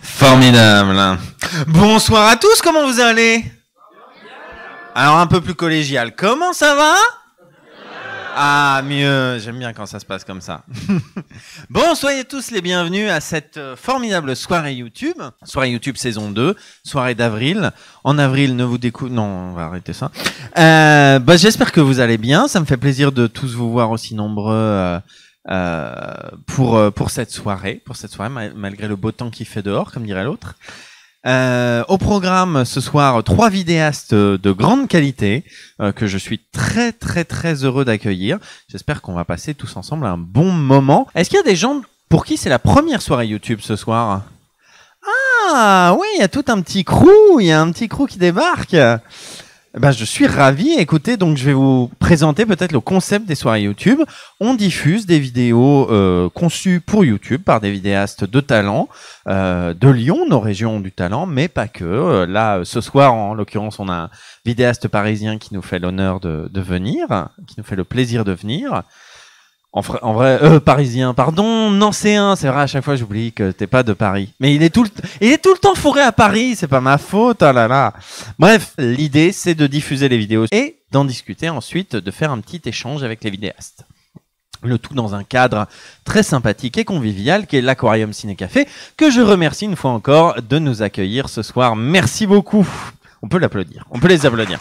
Formidable. Bonsoir à tous, comment vous allez? Alors un peu plus collégial, comment ça va? Ah mieux, j'aime bien quand ça se passe comme ça. Bon, soyez tous les bienvenus à cette formidable soirée YouTube. Soirée YouTube saison 2, soirée d'avril. En avril, ne vous découvrez... Non, on va arrêter ça. J'espère que vous allez bien, ça me fait plaisir de tous vous voir aussi nombreux pour cette soirée, malgré le beau temps qu'il fait dehors, comme dirait l'autre. Au programme ce soir, 3 vidéastes de grande qualité que je suis très très très heureux d'accueillir. J'espère qu'on va passer tous ensemble un bon moment. Est-ce qu'il y a des gens pour qui c'est la première soirée YouTube ce soir? Ah oui, il y a tout un petit crew, il y a un petit crew qui débarque. Je suis ravi. Écoutez, donc je vais vous présenter peut-être le concept des soirées YouTube. On diffuse des vidéos conçues pour YouTube par des vidéastes de talent, de Lyon, nos régions du talent, mais pas que. Là, ce soir, en l'occurrence, on a un vidéaste parisien qui nous fait l'honneur de venir, qui nous fait le plaisir de venir. En vrai, parisien, pardon, nancéen, c'est vrai, à chaque fois j'oublie que t'es pas de Paris. Mais il est tout le temps fourré à Paris, c'est pas ma faute, oh là là. Bref, l'idée c'est de diffuser les vidéos et d'en discuter ensuite, de faire un petit échange avec les vidéastes. Le tout dans un cadre très sympathique et convivial qui est l'Aquarium Ciné Café, que je remercie une fois encore de nous accueillir ce soir. Merci beaucoup. On peut l'applaudir, on peut les applaudir.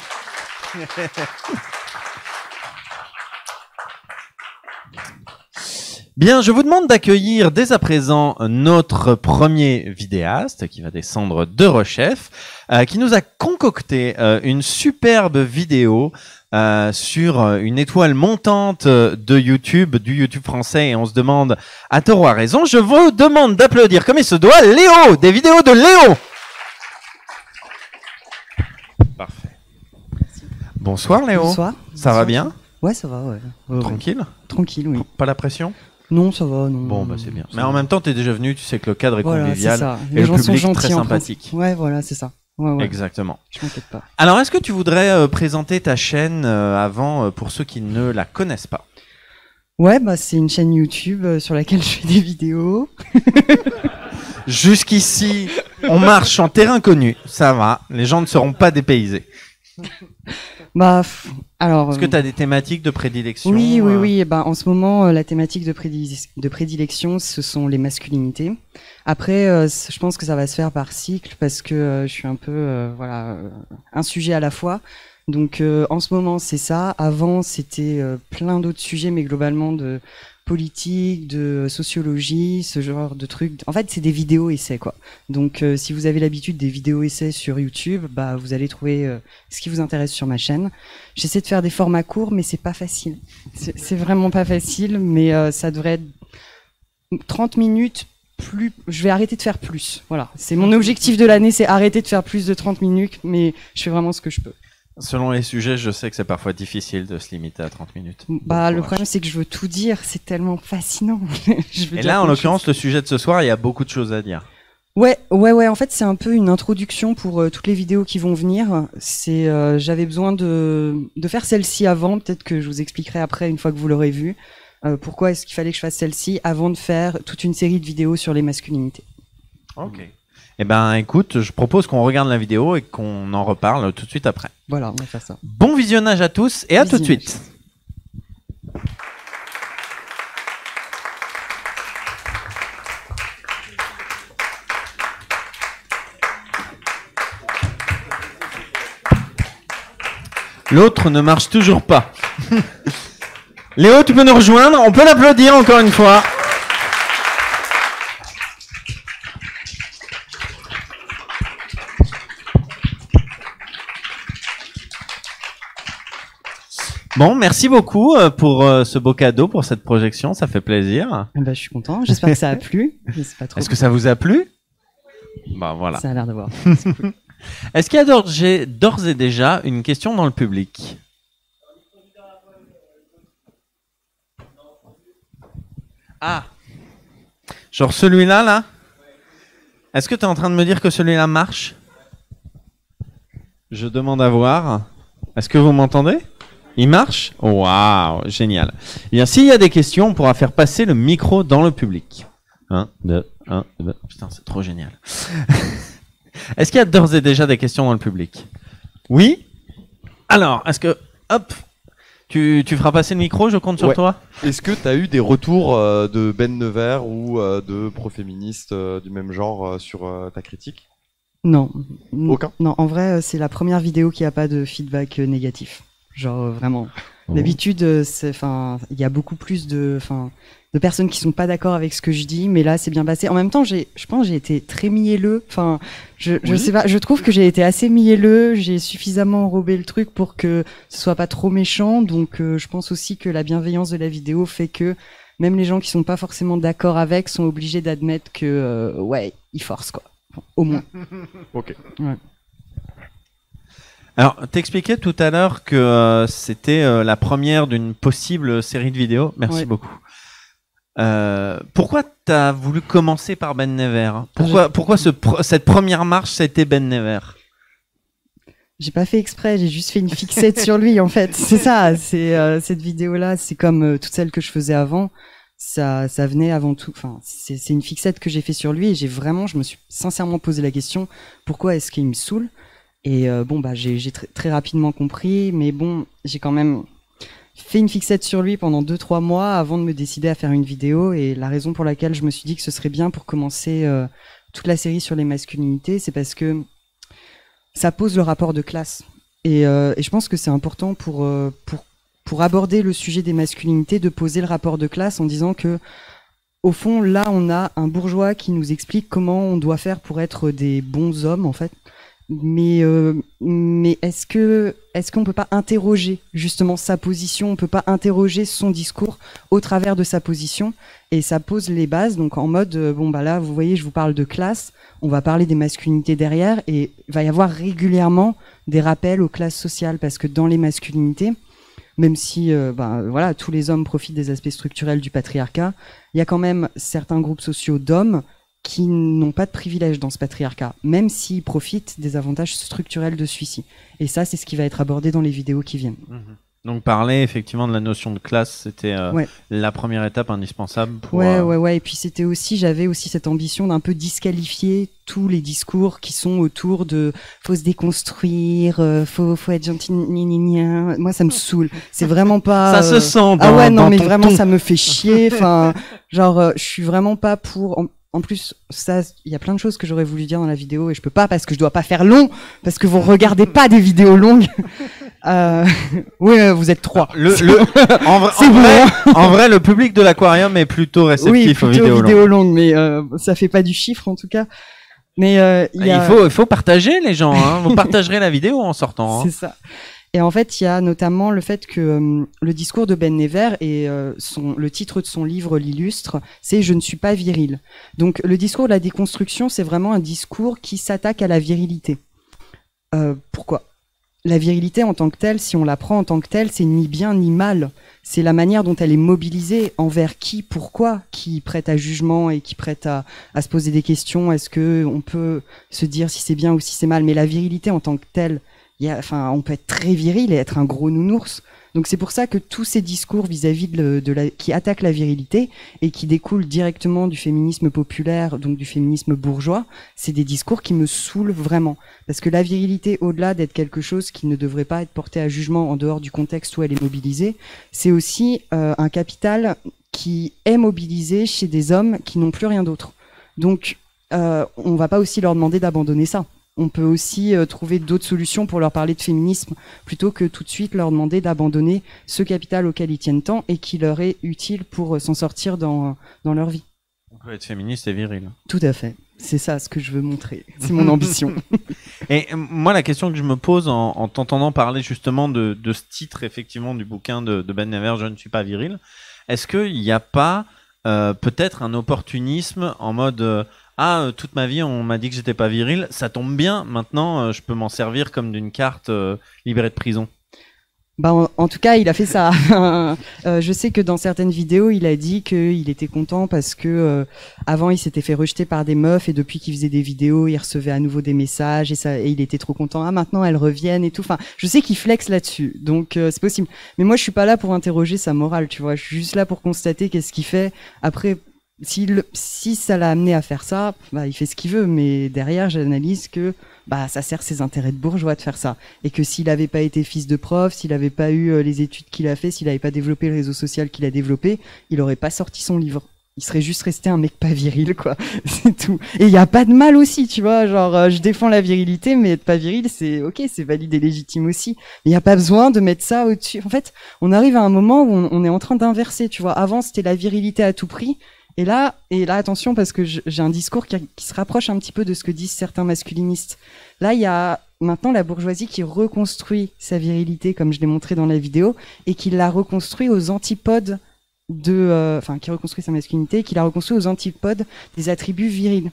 Bien, je vous demande d'accueillir dès à présent notre premier vidéaste qui va descendre de Rechef, qui nous a concocté une superbe vidéo sur une étoile montante de YouTube, du YouTube français, et on se demande à tort ou à raison. Je vous demande d'applaudir comme il se doit Léo, des vidéos de Léo. Parfait. Bonsoir Léo. Bonsoir. Ça va bien? Ouais, ça va, ouais. Tranquille? Tranquille, oui. Pas la pression? Non, ça va, non. Bon, c'est bien. Mais en même temps, t'es déjà venu, tu sais que le cadre est convivial ça. Et le public très sympathique. Ouais, voilà, c'est ça. Ouais. Exactement. Je m'inquiète pas. Alors, est-ce que tu voudrais présenter ta chaîne avant pour ceux qui ne la connaissent pas? Ouais, c'est une chaîne YouTube sur laquelle je fais des vidéos. Jusqu'ici, on marche en terrain connu. Ça va, les gens ne seront pas dépaysés. Alors. Est-ce que tu as des thématiques de prédilection? Oui. En ce moment, la thématique de prédilection, ce sont les masculinités. Après, je pense que ça va se faire par cycle parce que je suis un peu, un sujet à la fois. Donc, en ce moment, c'est ça. Avant, c'était plein d'autres sujets, mais globalement de politique, de sociologie, ce genre de trucs. En fait, c'est des vidéos essais, quoi. Donc, si vous avez l'habitude des vidéos essais sur YouTube, vous allez trouver ce qui vous intéresse sur ma chaîne. J'essaie de faire des formats courts, mais c'est pas facile. C'est vraiment pas facile, mais ça devrait être 30 minutes. Je vais arrêter de faire plus. Voilà. C'est mon objectif de l'année, c'est arrêter de faire plus de 30 minutes, mais je fais vraiment ce que je peux. Selon les sujets, je sais que c'est parfois difficile de se limiter à 30 minutes. Le problème, c'est que je veux tout dire. C'est tellement fascinant. Et là, en l'occurrence, le sujet de ce soir, il y a beaucoup de choses à dire. Ouais. En fait, c'est un peu une introduction pour toutes les vidéos qui vont venir. J'avais besoin de faire celle-ci avant. Peut-être que je vous expliquerai après, une fois que vous l'aurez vue, pourquoi est-ce qu'il fallait que je fasse celle-ci avant de faire toute une série de vidéos sur les masculinités. Ok. Eh ben, écoute, je propose qu'on regarde la vidéo et qu'on en reparle tout de suite après. Voilà, on va faire ça. Bon visionnage à tous et à tout de suite. L'autre ne marche toujours pas. Léo, tu peux nous rejoindre? On peut l'applaudir encore une fois. Bon, merci beaucoup pour ce beau cadeau, pour cette projection, ça fait plaisir. Je suis content, j'espère que ça a plu. Est-ce que ça vous a plu? Voilà. Ça a l'air d'avoir. Est-ce qu'il y a d'ores et déjà une question dans le public? Ah, genre celui-là, là? Est-ce que tu es en train de me dire que celui-là marche? Je demande à voir. Est-ce que vous m'entendez? Il marche? Waouh, génial. Eh bien, s'il y a des questions, on pourra faire passer le micro dans le public. 1, 2, 1, 2. Putain, c'est trop génial. Est-ce qu'il y a d'ores et déjà des questions dans le public? Oui? Alors, est-ce que... Hop, tu feras passer le micro, je compte sur toi. Est-ce que tu as eu des retours de Ben Nevers ou de pro-féministes du même genre sur ta critique? Non. Aucun? Non, en vrai, c'est la première vidéo qui a pas de feedback négatif. Genre, vraiment. D'habitude, il y a beaucoup plus de personnes qui sont pas d'accord avec ce que je dis, mais là, c'est bien passé. En même temps, je pense que j'ai été très mielleux. Enfin, je sais pas, je trouve que j'ai été assez mielleux. J'ai suffisamment enrobé le truc pour que ce soit pas trop méchant. Donc, je pense aussi que la bienveillance de la vidéo fait que même les gens qui sont pas forcément d'accord avec sont obligés d'admettre que, ouais, ils forcent, quoi. Enfin, au moins. Ok. Ouais. Alors, t'expliquais tout à l'heure que c'était la première d'une possible série de vidéos. Merci beaucoup. Pourquoi t'as voulu commencer par Ben Nevers? Pourquoi cette première marche, c'était Ben Nevers? J'ai pas fait exprès, j'ai juste fait une fixette sur lui en fait. C'est ça, cette vidéo-là, c'est comme toutes celles que je faisais avant. Ça venait avant tout. Enfin, c'est une fixette que j'ai fait sur lui et je me suis sincèrement posé la question pourquoi est-ce qu'il me saoule? Et j'ai très rapidement compris, mais bon, j'ai quand même fait une fixette sur lui pendant 2-3 mois avant de me décider à faire une vidéo. Et la raison pour laquelle je me suis dit que ce serait bien pour commencer toute la série sur les masculinités, c'est parce que ça pose le rapport de classe. Et je pense que c'est important pour aborder le sujet des masculinités, de poser le rapport de classe en disant que, au fond, là, on a un bourgeois qui nous explique comment on doit faire pour être des bons hommes, en fait. Mais est-ce qu'on peut pas interroger justement sa position, on peut pas interroger son discours au travers de sa position, et ça pose les bases. Donc en mode là vous voyez, je vous parle de classe, on va parler des masculinités derrière, et il va y avoir régulièrement des rappels aux classes sociales, parce que dans les masculinités, même si tous les hommes profitent des aspects structurels du patriarcat, il y a quand même certains groupes sociaux d'hommes qui n'ont pas de privilèges dans ce patriarcat, même s'ils profitent des avantages structurels de celui-ci. Et ça, c'est ce qui va être abordé dans les vidéos qui viennent. Donc parler effectivement de la notion de classe, c'était la première étape indispensable pour... Ouais. Et puis j'avais aussi cette ambition d'un peu disqualifier tous les discours qui sont autour de faut se déconstruire, faut être gentil, moi ça me saoule. C'est vraiment pas... Ça se sent vraiment ça me fait chier. Enfin, je suis vraiment pas pour... En plus, ça, il y a plein de choses que j'aurais voulu dire dans la vidéo et je peux pas parce que je dois pas faire long, parce que vous regardez pas des vidéos longues. Oui, vous êtes 3. En vrai, le public de l'aquarium est plutôt réceptif aux vidéos longues. Mais ça fait pas du chiffre en tout cas. Mais il faut partager les gens. Hein. Vous partagerez la vidéo en sortant. Hein. C'est ça. Et en fait, il y a notamment le fait que le discours de Ben Nevers et le titre de son livre l'illustre, c'est « Je ne suis pas viril ». Donc le discours de la déconstruction, c'est vraiment un discours qui s'attaque à la virilité. Pourquoi ? La virilité en tant que telle, si on la prend en tant que telle, c'est ni bien ni mal. C'est la manière dont elle est mobilisée, envers qui, pourquoi, qui prête à jugement et qui prête à se poser des questions. Est-ce qu'on peut se dire si c'est bien ou si c'est mal ? Mais la virilité en tant que telle, on peut être très viril et être un gros nounours. Donc c'est pour ça que tous ces discours vis-à-vis qui attaquent la virilité et qui découlent directement du féminisme populaire, donc du féminisme bourgeois, c'est des discours qui me saoulent vraiment. Parce que la virilité, au-delà d'être quelque chose qui ne devrait pas être porté à jugement en dehors du contexte où elle est mobilisée, c'est aussi un capital qui est mobilisé chez des hommes qui n'ont plus rien d'autre. Donc on va pas aussi leur demander d'abandonner ça. On peut aussi trouver d'autres solutions pour leur parler de féminisme, plutôt que tout de suite leur demander d'abandonner ce capital auquel ils tiennent tant et qui leur est utile pour s'en sortir dans leur vie. On peut être féministe et viril. Tout à fait. C'est ça ce que je veux montrer. C'est mon ambition. Et moi, la question que je me pose en t'entendant parler justement de ce titre, effectivement, du bouquin de Ben Nevers, « Je ne suis pas viril », est-ce qu'il n'y a pas peut-être un opportunisme en mode... toute ma vie, on m'a dit que j'étais pas viril. Ça tombe bien. Maintenant, je peux m'en servir comme d'une carte libérée de prison. Bah, en tout cas, il a fait ça. Je sais que dans certaines vidéos, il a dit qu'il était content parce que avant, il s'était fait rejeter par des meufs et depuis qu'il faisait des vidéos, il recevait à nouveau des messages et il était trop content. Ah, maintenant, elles reviennent et tout. Enfin, je sais qu'il flex là-dessus, donc c'est possible. Mais moi, je suis pas là pour interroger sa morale, tu vois. Je suis juste là pour constater qu'est-ce qu'il fait. Après, si ça l'a amené à faire ça, bah, il fait ce qu'il veut. Mais derrière, j'analyse que bah, ça sert ses intérêts de bourgeois de faire ça. Et que s'il n'avait pas été fils de prof, s'il n'avait pas eu les études qu'il a fait, s'il n'avait pas développé le réseau social qu'il a développé, il n'aurait pas sorti son livre. Il serait juste resté un mec pas viril, quoi. C'est tout. Et il n'y a pas de mal aussi, tu vois. Genre, je défends la virilité, mais être pas viril, c'est ok, c'est valide et légitime aussi. Mais il n'y a pas besoin de mettre ça au-dessus. En fait, on arrive à un moment où on est en train d'inverser, tu vois. Avant, c'était la virilité à tout prix. Et là, attention, parce que j'ai un discours qui se rapproche un petit peu de ce que disent certains masculinistes. Là, il y a maintenant la bourgeoisie qui reconstruit sa virilité, comme je l'ai montré dans la vidéo, et qui l'a reconstruit aux antipodes qui reconstruit sa masculinité, et qui l'a reconstruit aux antipodes des attributs virils.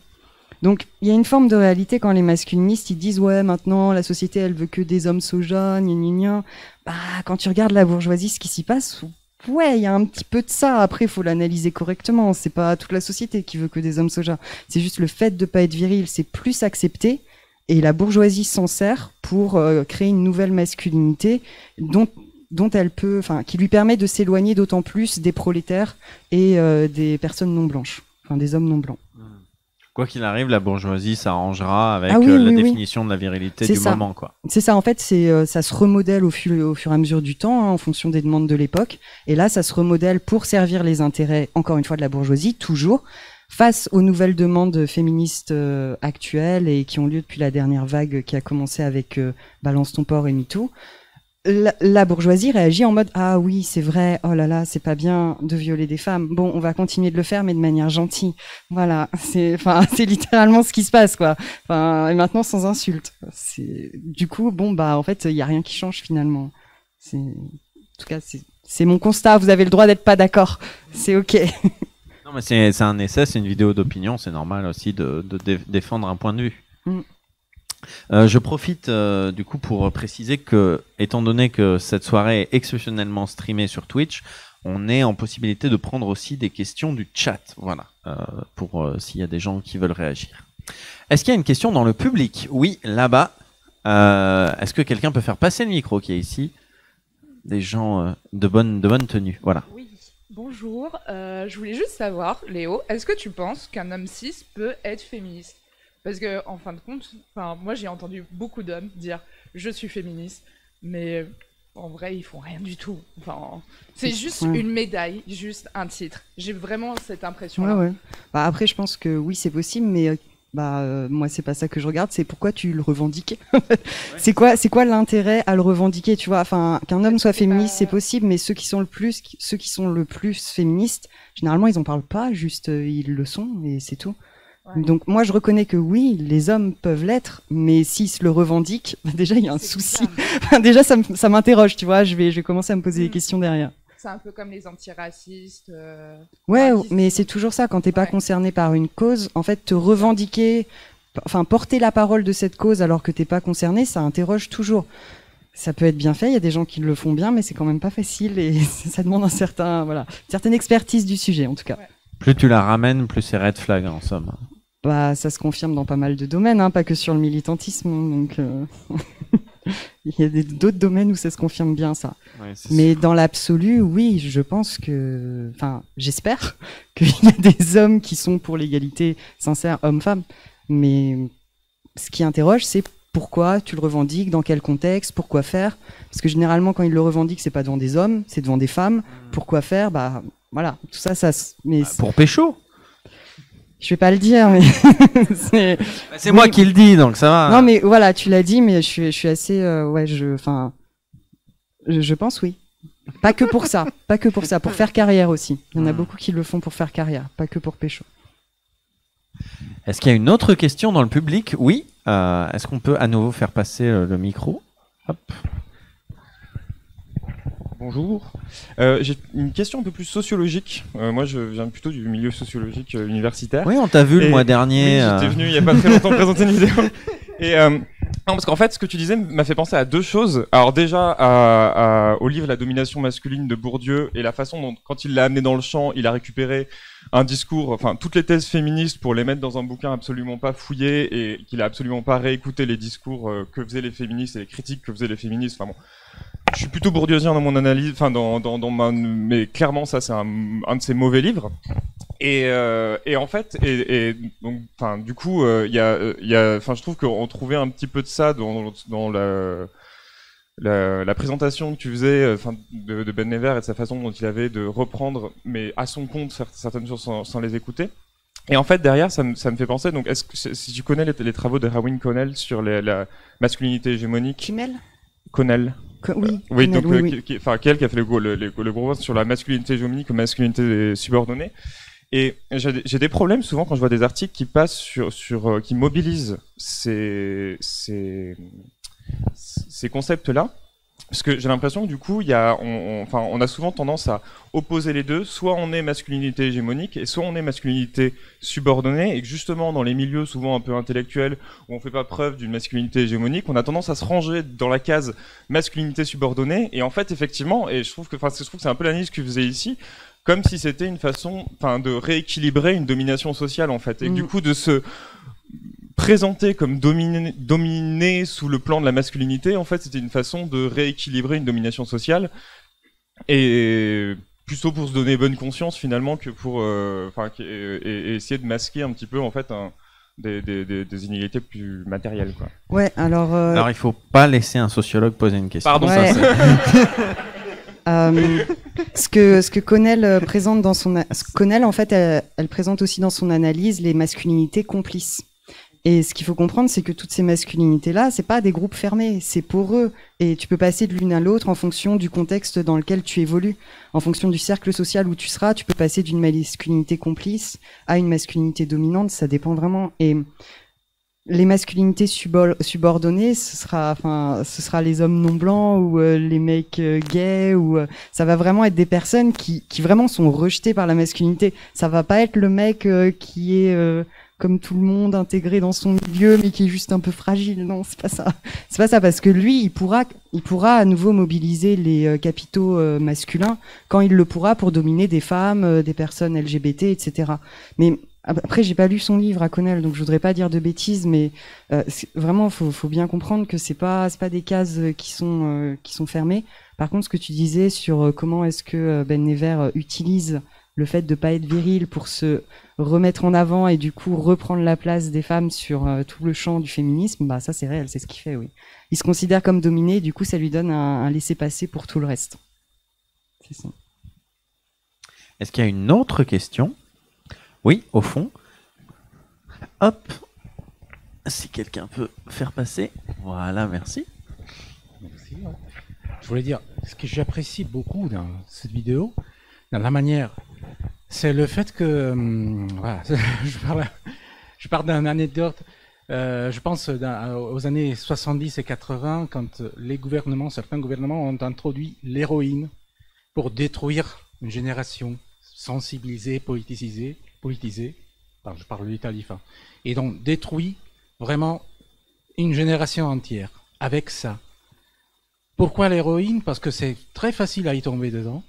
Donc, il y a une forme de réalité quand les masculinistes, ils disent, ouais, maintenant, la société, elle veut que des hommes soja, gna gna gna. Bah, quand tu regardes la bourgeoisie, ce qui s'y passe, ouais, il y a un petit peu de ça. Après, il faut l'analyser correctement. C'est pas toute la société qui veut que des hommes soja. C'est juste le fait de pas être viril, c'est plus accepté. Et la bourgeoisie s'en sert pour créer une nouvelle masculinité dont elle peut, enfin, qui lui permet de s'éloigner d'autant plus des prolétaires et des personnes non blanches, enfin des hommes non blancs. Quoi qu'il arrive, la bourgeoisie s'arrangera avec la définition de la virilité du moment, quoi. C'est ça, en fait, ça se remodèle au fur et à mesure du temps, hein, en fonction des demandes de l'époque. Et là, ça se remodèle pour servir les intérêts, encore une fois, de la bourgeoisie, toujours, face aux nouvelles demandes féministes actuelles et qui ont lieu depuis la dernière vague qui a commencé avec Balance ton porc et MeToo. La bourgeoisie réagit en mode ah oui c'est vrai, oh là là c'est pas bien de violer des femmes, bon on va continuer de le faire mais de manière gentille, voilà, c'est littéralement ce qui se passe quoi, et maintenant sans insulte, du coup bon bah en fait il y a rien qui change finalement, en tout cas c'est mon constat, vous avez le droit d'être pas d'accord, c'est ok. Non mais c'est un essai, c'est une vidéo d'opinion, c'est normal aussi de défendre un point de vue. Je profite du coup pour préciser que, étant donné que cette soirée est exceptionnellement streamée sur Twitch, on est en possibilité de prendre aussi des questions du chat, voilà, pour s'il y a des gens qui veulent réagir. Est-ce qu'il y a une question dans le public? Oui, là-bas. Est-ce que quelqu'un peut faire passer le micro qui est ici? Des gens de bonne tenue, voilà. Oui, bonjour. Je voulais juste savoir, Léo, est-ce que tu penses qu'un homme cis peut être féministe? Parce que, en fin de compte, moi j'ai entendu beaucoup d'hommes dire je suis féministe, mais en vrai ils font rien du tout. Enfin, c'est juste une médaille, juste un titre. J'ai vraiment cette impression-là. Ouais. Bah, après, je pense que oui, c'est possible, mais moi c'est pas ça que je regarde. C'est pourquoi tu le revendiques. C'est quoi l'intérêt à le revendiquer, tu vois? Enfin, qu'un homme soit féministe, c'est possible, mais ceux qui sont le plus féministes, généralement ils en parlent pas, juste ils le sont et c'est tout. Ouais. Donc moi je reconnais que oui, les hommes peuvent l'être, mais s'ils se le revendiquent, déjà il y a un souci. Déjà ça m'interroge, tu vois, je vais commencer à me poser des questions derrière. C'est un peu comme les antiracistes. Ouais, mais c'est toujours ça, quand t'es pas concerné par une cause, en fait te revendiquer, porter la parole de cette cause alors que t'es pas concerné, ça interroge toujours. Ça peut être bien fait, il y a des gens qui le font bien, mais c'est quand même pas facile et ça demande une certaine expertise du sujet en tout cas. Ouais. Plus tu la ramènes, plus c'est red flag en somme. Bah, ça se confirme dans pas mal de domaines, hein, pas que sur le militantisme. Donc, il y a d'autres domaines où ça se confirme bien, ça. Ouais, mais sûr. Dans l'absolu, oui, je pense que... Enfin, j'espère qu'il y a des hommes qui sont pour l'égalité sincère homme-femme. Mais ce qui interroge, c'est pourquoi tu le revendiques, dans quel contexte, pourquoi faire. Parce que généralement, quand ils le revendiquent, c'est pas devant des hommes, c'est devant des femmes. Pourquoi faire? Bah, voilà, tout ça... Mais pour pécho. Je vais pas le dire, mais c'est moi qui le dis, donc ça va. Non, mais voilà, tu l'as dit, mais je suis assez, je pense oui. Pas que pour ça, pour faire carrière aussi. Il y en a beaucoup qui le font pour faire carrière, pas que pour pécho. Est-ce qu'il y a une autre question dans le public? Oui. Est-ce qu'on peut à nouveau faire passer le micro? Hop. Bonjour. J'ai une question un peu plus sociologique. Moi, je viens plutôt du milieu sociologique universitaire. Oui, on t'a vu le mois dernier. Oui, j'étais venu il n'y a pas très longtemps présenter une vidéo. Et Non, parce qu'en fait, ce que tu disais m'a fait penser à deux choses. Alors déjà, au livre La domination masculine de Bourdieu et la façon dont, quand il l'a amené dans le champ, il a récupéré un discours, enfin toutes les thèses féministes pour les mettre dans un bouquin absolument pas fouillé et qu'il a absolument pas réécouté les discours que faisaient les féministes et les critiques que faisaient les féministes. Enfin bon, je suis plutôt bourdieusien dans mon analyse, enfin mais clairement ça c'est un de ses mauvais livres. Et en fait, donc, enfin, du coup, enfin, je trouve qu'on trouvait un petit peu de ça dans la présentation que tu faisais, enfin, de Ben Never et de sa façon dont il avait de reprendre, mais à son compte, certaines choses sans les écouter. Et en fait, derrière, ça me fait penser. Donc, est-ce que si tu connais les travaux de Erwin Connell sur la masculinité hégémonique? Kimmel Connell. Oui. Oui, Connell, donc oui. Quel qui a fait le gros sur la masculinité hégémonique ou masculinité subordonnée. Et j'ai des problèmes souvent quand je vois des articles qui passent qui mobilisent ces concepts-là, parce que j'ai l'impression que du coup, on a souvent tendance à opposer les deux. Soit on est masculinité hégémonique, et soit on est masculinité subordonnée, et que justement dans les milieux souvent un peu intellectuels où on fait pas preuve d'une masculinité hégémonique, on a tendance à se ranger dans la case masculinité subordonnée. Et en fait, effectivement, et je trouve que c'est un peu l'analyse que tu faisais ici, comme si c'était une façon, enfin, de rééquilibrer une domination sociale en fait, et du coup de se présenter comme dominé sous le plan de la masculinité, en fait, c'était une façon de rééquilibrer une domination sociale, et plutôt pour se donner bonne conscience finalement que pour, et essayer de masquer un petit peu en fait des inégalités plus matérielles, quoi. Ouais, alors. Alors il faut pas laisser un sociologue poser une question. Pardon. Ouais. Ce que Connell présente dans Connell, en fait, elle présente aussi dans son analyse les masculinités complices. Et ce qu'il faut comprendre, c'est que toutes ces masculinités-là, c'est pas des groupes fermés, c'est poreux. Et tu peux passer de l'une à l'autre en fonction du contexte dans lequel tu évolues. En fonction du cercle social où tu seras, tu peux passer d'une masculinité complice à une masculinité dominante, ça dépend vraiment. Et les masculinités subordonnées, ce sera les hommes non blancs ou les mecs gays, ou ça va vraiment être des personnes qui vraiment sont rejetées par la masculinité. Ça va pas être le mec qui est comme tout le monde intégré dans son milieu, mais qui est juste un peu fragile. Non, c'est pas ça. C'est pas ça, parce que lui, il pourra à nouveau mobiliser les capitaux masculins quand il le pourra pour dominer des femmes, des personnes LGBT, etc. Mais après, j'ai pas lu son livre à Connell, donc je voudrais pas dire de bêtises, mais vraiment, faut bien comprendre que c'est pas des cases qui sont fermées. Par contre, ce que tu disais sur comment est-ce que Ben Never utilise le fait de pas être viril pour se remettre en avant et du coup reprendre la place des femmes sur tout le champ du féminisme, bah ça c'est réel, c'est ce qu'il fait, oui. Il se considère comme dominé, et du coup ça lui donne un laissez-passer pour tout le reste. C'est ça. Est-ce qu'il y a une autre question? Oui, au fond. Hop. Si quelqu'un peut faire passer. Voilà, merci. Merci. Ouais. Je voulais dire, ce que j'apprécie beaucoup dans cette vidéo, dans la manière, c'est le fait que, voilà, je parle d'une anecdote. Je pense aux années 70 et 80, quand certains gouvernements ont introduit l'héroïne pour détruire une génération sensibilisée, politisée. Je parle de l'Italie, et donc détruit vraiment une génération entière avec ça. Pourquoi l'héroïne? Parce que c'est très facile à y tomber dedans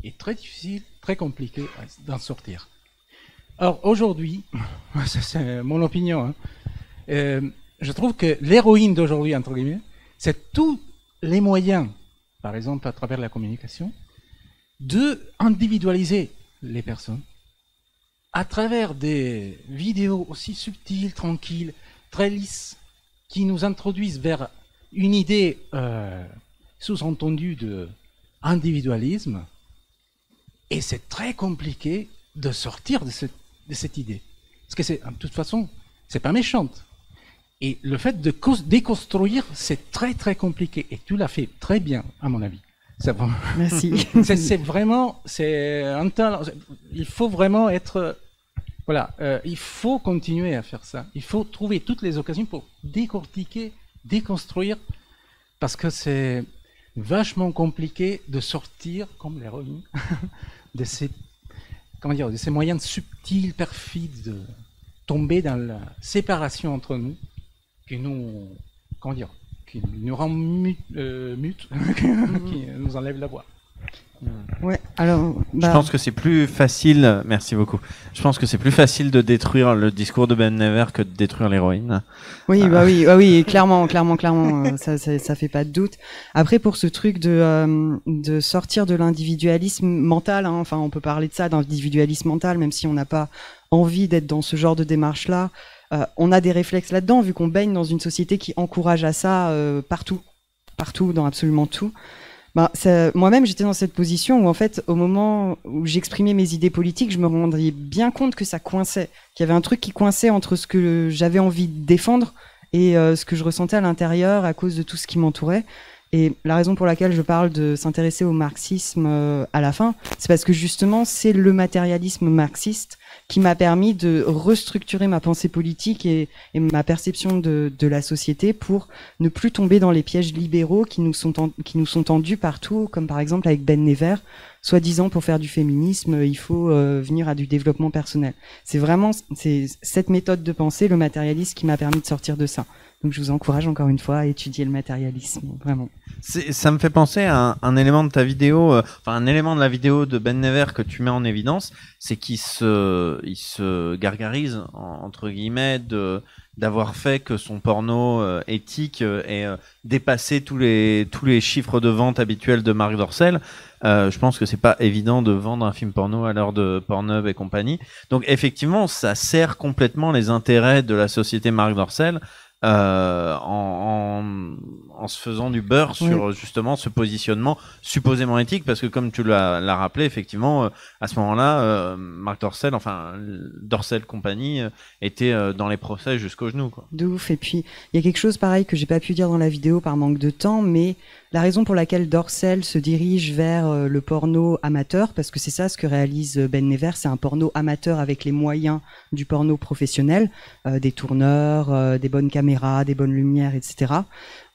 et très difficile, très compliqué d'en sortir. Alors aujourd'hui, ça c'est mon opinion, je trouve que l'héroïne d'aujourd'hui, entre guillemets, c'est tous les moyens, par exemple à travers la communication, de individualiser les personnes à travers des vidéos aussi subtiles, tranquilles, très lisses, qui nous introduisent vers une idée sous-entendue de individualisme. Et c'est très compliqué de sortir de cette idée. Parce que de toute façon, c'est pas méchante. Et le fait de déconstruire, c'est très très compliqué. Et tu l'as fait très bien, à mon avis. Vraiment... Merci. Il faut vraiment être... Voilà, il faut continuer à faire ça. Il faut trouver toutes les occasions pour décortiquer, déconstruire, parce que c'est vachement compliqué de sortir, comme l'héroïne, de ces moyens subtils, perfides, de tomber dans la séparation entre nous, que nous comment dire, qui nous rend mute, qui nous enlève la voix. Ouais, alors, Je pense que c'est plus facile, merci beaucoup. Je pense que c'est plus facile de détruire le discours de Ben Never que de détruire l'héroïne. oui, bah oui, oui, clairement, ça fait pas de doute. Après, pour ce truc de sortir de l'individualisme mental, hein, enfin, on peut parler de ça, d'individualisme mental, même si on n'a pas envie d'être dans ce genre de démarche-là. On a des réflexes là-dedans, vu qu'on baigne dans une société qui encourage à ça partout, dans absolument tout. Moi-même, j'étais dans cette position où, en fait, au moment où j'exprimais mes idées politiques, je me rendais bien compte que ça coinçait, qu'il y avait un truc qui coinçait entre ce que j'avais envie de défendre et ce que je ressentais à l'intérieur à cause de tout ce qui m'entourait. Et la raison pour laquelle je parle de s'intéresser au marxisme à la fin, c'est parce que justement, c'est le matérialisme marxiste qui m'a permis de restructurer ma pensée politique et ma perception de la société pour ne plus tomber dans les pièges libéraux qui nous sont tendus partout, comme par exemple avec Ben Never, soi-disant pour faire du féminisme, il faut venir à du développement personnel. C'est cette méthode de pensée, le matérialisme, qui m'a permis de sortir de ça. Donc je vous encourage encore une fois à étudier le matérialisme, vraiment. Ça me fait penser à un élément de ta vidéo, un élément de la vidéo de Ben Never que tu mets en évidence, c'est qu'il se gargarise, entre guillemets, d'avoir fait que son porno éthique ait dépassé tous les chiffres de vente habituels de Marc Dorcel. Je pense que c'est pas évident de vendre un film porno à l'heure de Pornhub et compagnie. Donc effectivement, ça sert complètement les intérêts de la société Marc Dorcel. En se faisant du beurre sur justement ce positionnement supposément éthique, parce que comme tu l'as rappelé, effectivement, à ce moment-là, Marc Dorcel, Dorcel compagnie, était dans les procès jusqu'au genou, quoi. De ouf. Et puis il y a quelque chose pareil que j'ai pas pu dire dans la vidéo par manque de temps, mais la raison pour laquelle Dorcel se dirige vers le porno amateur, parce que c'est ça ce que réalise Ben Never, c'est un porno amateur avec les moyens du porno professionnel, des tourneurs, des bonnes caméras, des bonnes lumières, etc.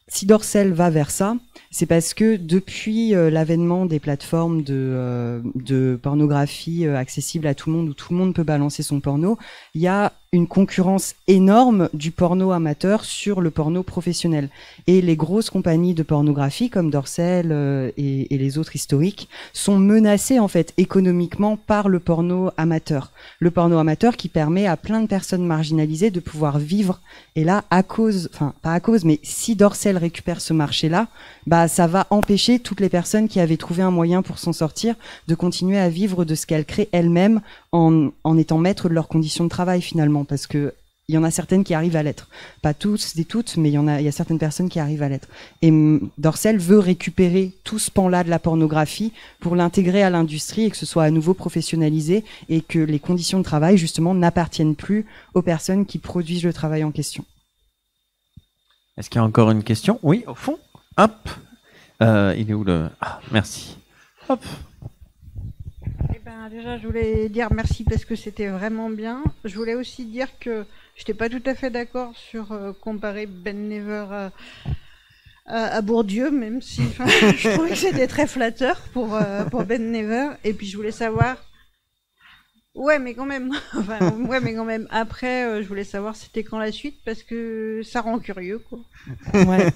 Si Dorcel va vers ça, c'est parce que depuis l'avènement des plateformes de pornographie accessibles à tout le monde, où tout le monde peut balancer son porno, il y a une concurrence énorme du porno amateur sur le porno professionnel. Et les grosses compagnies de pornographie comme Dorcel et les autres historiques sont menacées en fait économiquement par le porno amateur. Le porno amateur qui permet à plein de personnes marginalisées de pouvoir vivre. Et là, pas à cause, mais si Dorcel récupère ce marché-là, ça va empêcher toutes les personnes qui avaient trouvé un moyen pour s'en sortir de continuer à vivre de ce qu'elles créent elles-mêmes en étant maîtres de leurs conditions de travail finalement, parce que il y en a certaines qui arrivent à l'être. Pas tous et toutes, mais il y a certaines personnes qui arrivent à l'être. Et Dorcel veut récupérer tout ce pan-là de la pornographie pour l'intégrer à l'industrie et que ce soit à nouveau professionnalisé et que les conditions de travail, justement, n'appartiennent plus aux personnes qui produisent le travail en question. Est-ce qu'il y a encore une question? Oui, au fond. Hop. Il est où le... Ah, merci. Hop. Déjà, je voulais dire merci parce que c'était vraiment bien. Je voulais aussi dire que je n'étais pas tout à fait d'accord sur comparer Ben Never à Bourdieu, même si je trouvais que c'était très flatteur pour Ben Never. Et puis je voulais savoir... Ouais, mais quand même. Après, je voulais savoir c'était quand la suite parce que ça rend curieux, quoi. Ouais.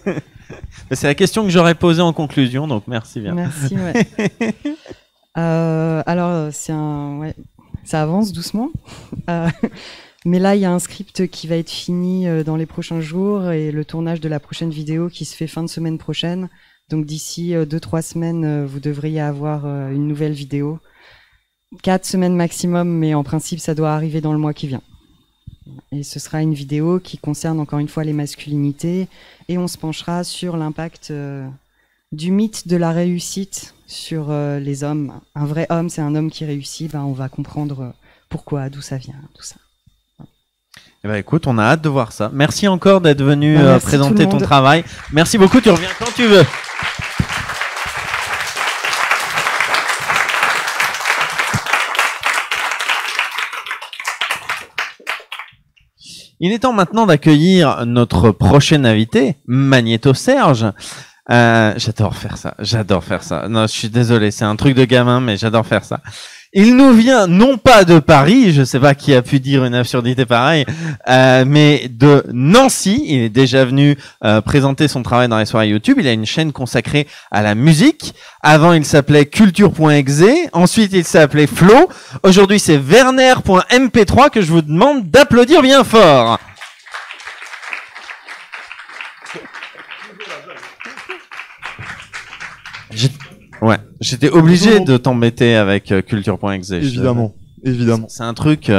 C'est la question que j'aurais posée en conclusion, donc merci bien. Merci, ouais. Alors, ça avance doucement. Mais là, il y a un script qui va être fini dans les prochains jours et le tournage de la prochaine vidéo qui se fait fin de semaine prochaine. Donc d'ici 2-3 semaines, vous devriez avoir une nouvelle vidéo. 4 semaines maximum, mais en principe, ça doit arriver dans le mois qui vient. Et ce sera une vidéo qui concerne encore une fois les masculinités et on se penchera sur l'impact du mythe de la réussite sur les hommes. Un vrai homme, c'est un homme qui réussit. On va comprendre pourquoi, d'où ça vient, tout ça. Eh ben, écoute, on a hâte de voir ça. Merci encore d'être venu présenter ton travail. Merci beaucoup, tu reviens quand tu veux. Il est temps maintenant d'accueillir notre prochain invité, Magnéto Serge. J'adore faire ça. Non, je suis désolé, c'est un truc de gamin, mais j'adore faire ça. Il nous vient non pas de Paris, je sais pas qui a pu dire une absurdité pareille, mais de Nancy. Il est déjà venu présenter son travail dans les soirées YouTube. Il a une chaîne consacrée à la musique. Avant, il s'appelait culture.exe. Ensuite, il s'appelait Flo. Aujourd'hui, c'est werner.mp3 que je vous demande d'applaudir bien fort. Ouais, j'étais obligé de t'embêter avec culture.exe. Évidemment, évidemment. C'est un truc,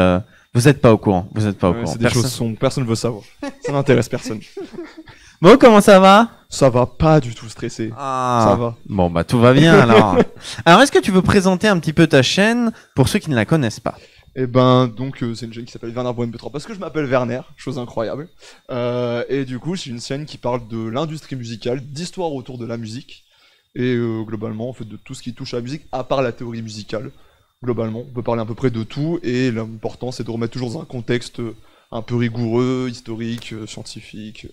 vous êtes pas au courant, vous êtes pas au courant. C'est des choses personne ne veut savoir. Ça n'intéresse personne. Bon, comment ça va? Ça va, pas du tout stressé. Ah. Ça va. Bon, bah tout va bien alors. Alors, est-ce que tu veux présenter un petit peu ta chaîne pour ceux qui ne la connaissent pas? Et ben donc c'est une chaîne qui s'appelle Werner.mp3 parce que je m'appelle Werner, chose incroyable. Et du coup c'est une chaîne qui parle de l'industrie musicale, d'histoire autour de la musique. Et globalement, en fait, de tout ce qui touche à la musique, à part la théorie musicale. Globalement, on peut parler à peu près de tout, et l'important, c'est de remettre toujours dans un contexte un peu rigoureux, historique, scientifique.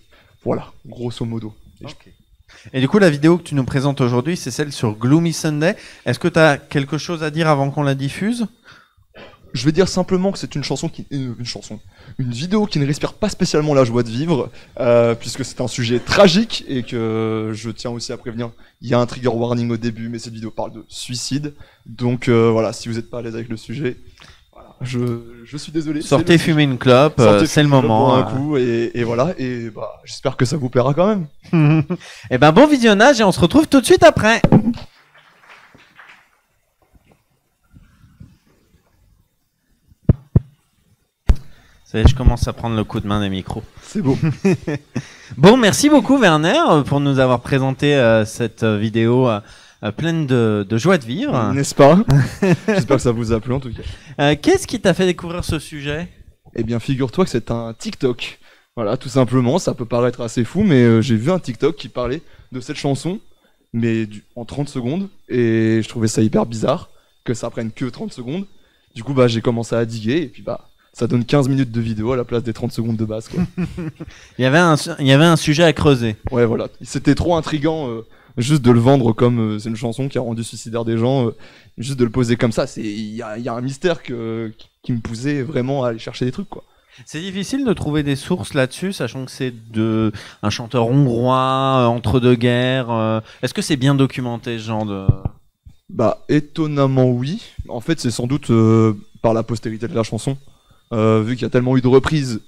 Voilà, grosso modo. Et du coup, la vidéo que tu nous présentes aujourd'hui, c'est celle sur Gloomy Sunday. Est-ce que tu as quelque chose à dire avant qu'on la diffuse? Je vais dire simplement que c'est une vidéo qui ne respire pas spécialement la joie de vivre, puisque c'est un sujet tragique et que je tiens aussi à prévenir. Il y a un trigger warning au début, mais cette vidéo parle de suicide. Donc voilà, si vous n'êtes pas à l'aise avec le sujet, voilà, je suis désolé. Sortez fumer une clope, c'est le moment. Un coup et voilà, et bah j'espère que ça vous plaira quand même. Et ben bon visionnage et on se retrouve tout de suite après. Je commence à prendre le coup de main des micros. C'est beau. Bon, merci beaucoup Werner pour nous avoir présenté cette vidéo pleine de joie de vivre. N'est-ce pas? J'espère que ça vous a plu en tout cas. Qu'est-ce qui t'a fait découvrir ce sujet? Eh bien, figure-toi que c'est un TikTok. Voilà, tout simplement, ça peut paraître assez fou, mais j'ai vu un TikTok qui parlait de cette chanson, mais en 30 secondes, et je trouvais ça hyper bizarre que ça prenne que 30 secondes. Du coup, bah, j'ai commencé à diguer, et puis bah, ça donne 15 minutes de vidéo à la place des 30 secondes de base, quoi. Il y avait un sujet à creuser. Ouais, voilà. C'était trop intriguant, juste de le vendre comme c'est une chanson qui a rendu suicidaire des gens, juste de le poser comme ça. Il y a un mystère qui me poussait vraiment à aller chercher des trucs, quoi. C'est difficile de trouver des sources là-dessus, sachant que c'est un chanteur hongrois entre deux guerres. Est-ce que c'est bien documenté, ce genre de... Bah, étonnamment oui. En fait, c'est sans doute par la postérité de la chanson. Vu qu'il y a tellement eu de reprises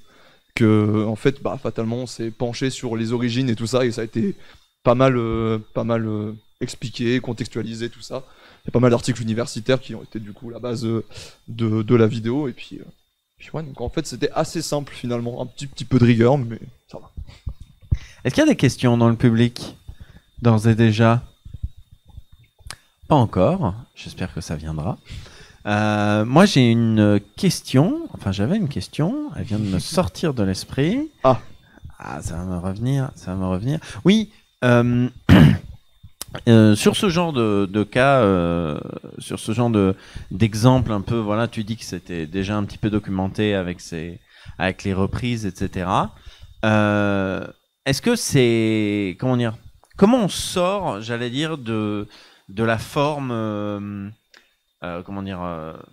que, en fait, bah, fatalement, on s'est penché sur les origines et tout ça, et ça a été pas mal expliqué, contextualisé, tout ça. Il y a pas mal d'articles universitaires qui ont été du coup la base de la vidéo, et puis ouais, donc en fait, c'était assez simple finalement, un petit peu de rigueur, mais ça va. Est-ce qu'il y a des questions dans le public, d'ores et déjà? Pas encore, j'espère que ça viendra. Moi j'ai une question, enfin j'avais une question, elle vient de me sortir de l'esprit. Ah, ça va me revenir. Oui, sur ce genre de cas, sur ce genre d'exemple un peu, voilà, tu dis que c'était déjà un petit peu documenté avec les reprises, etc. Est-ce que c'est, comment on sort, j'allais dire, de la forme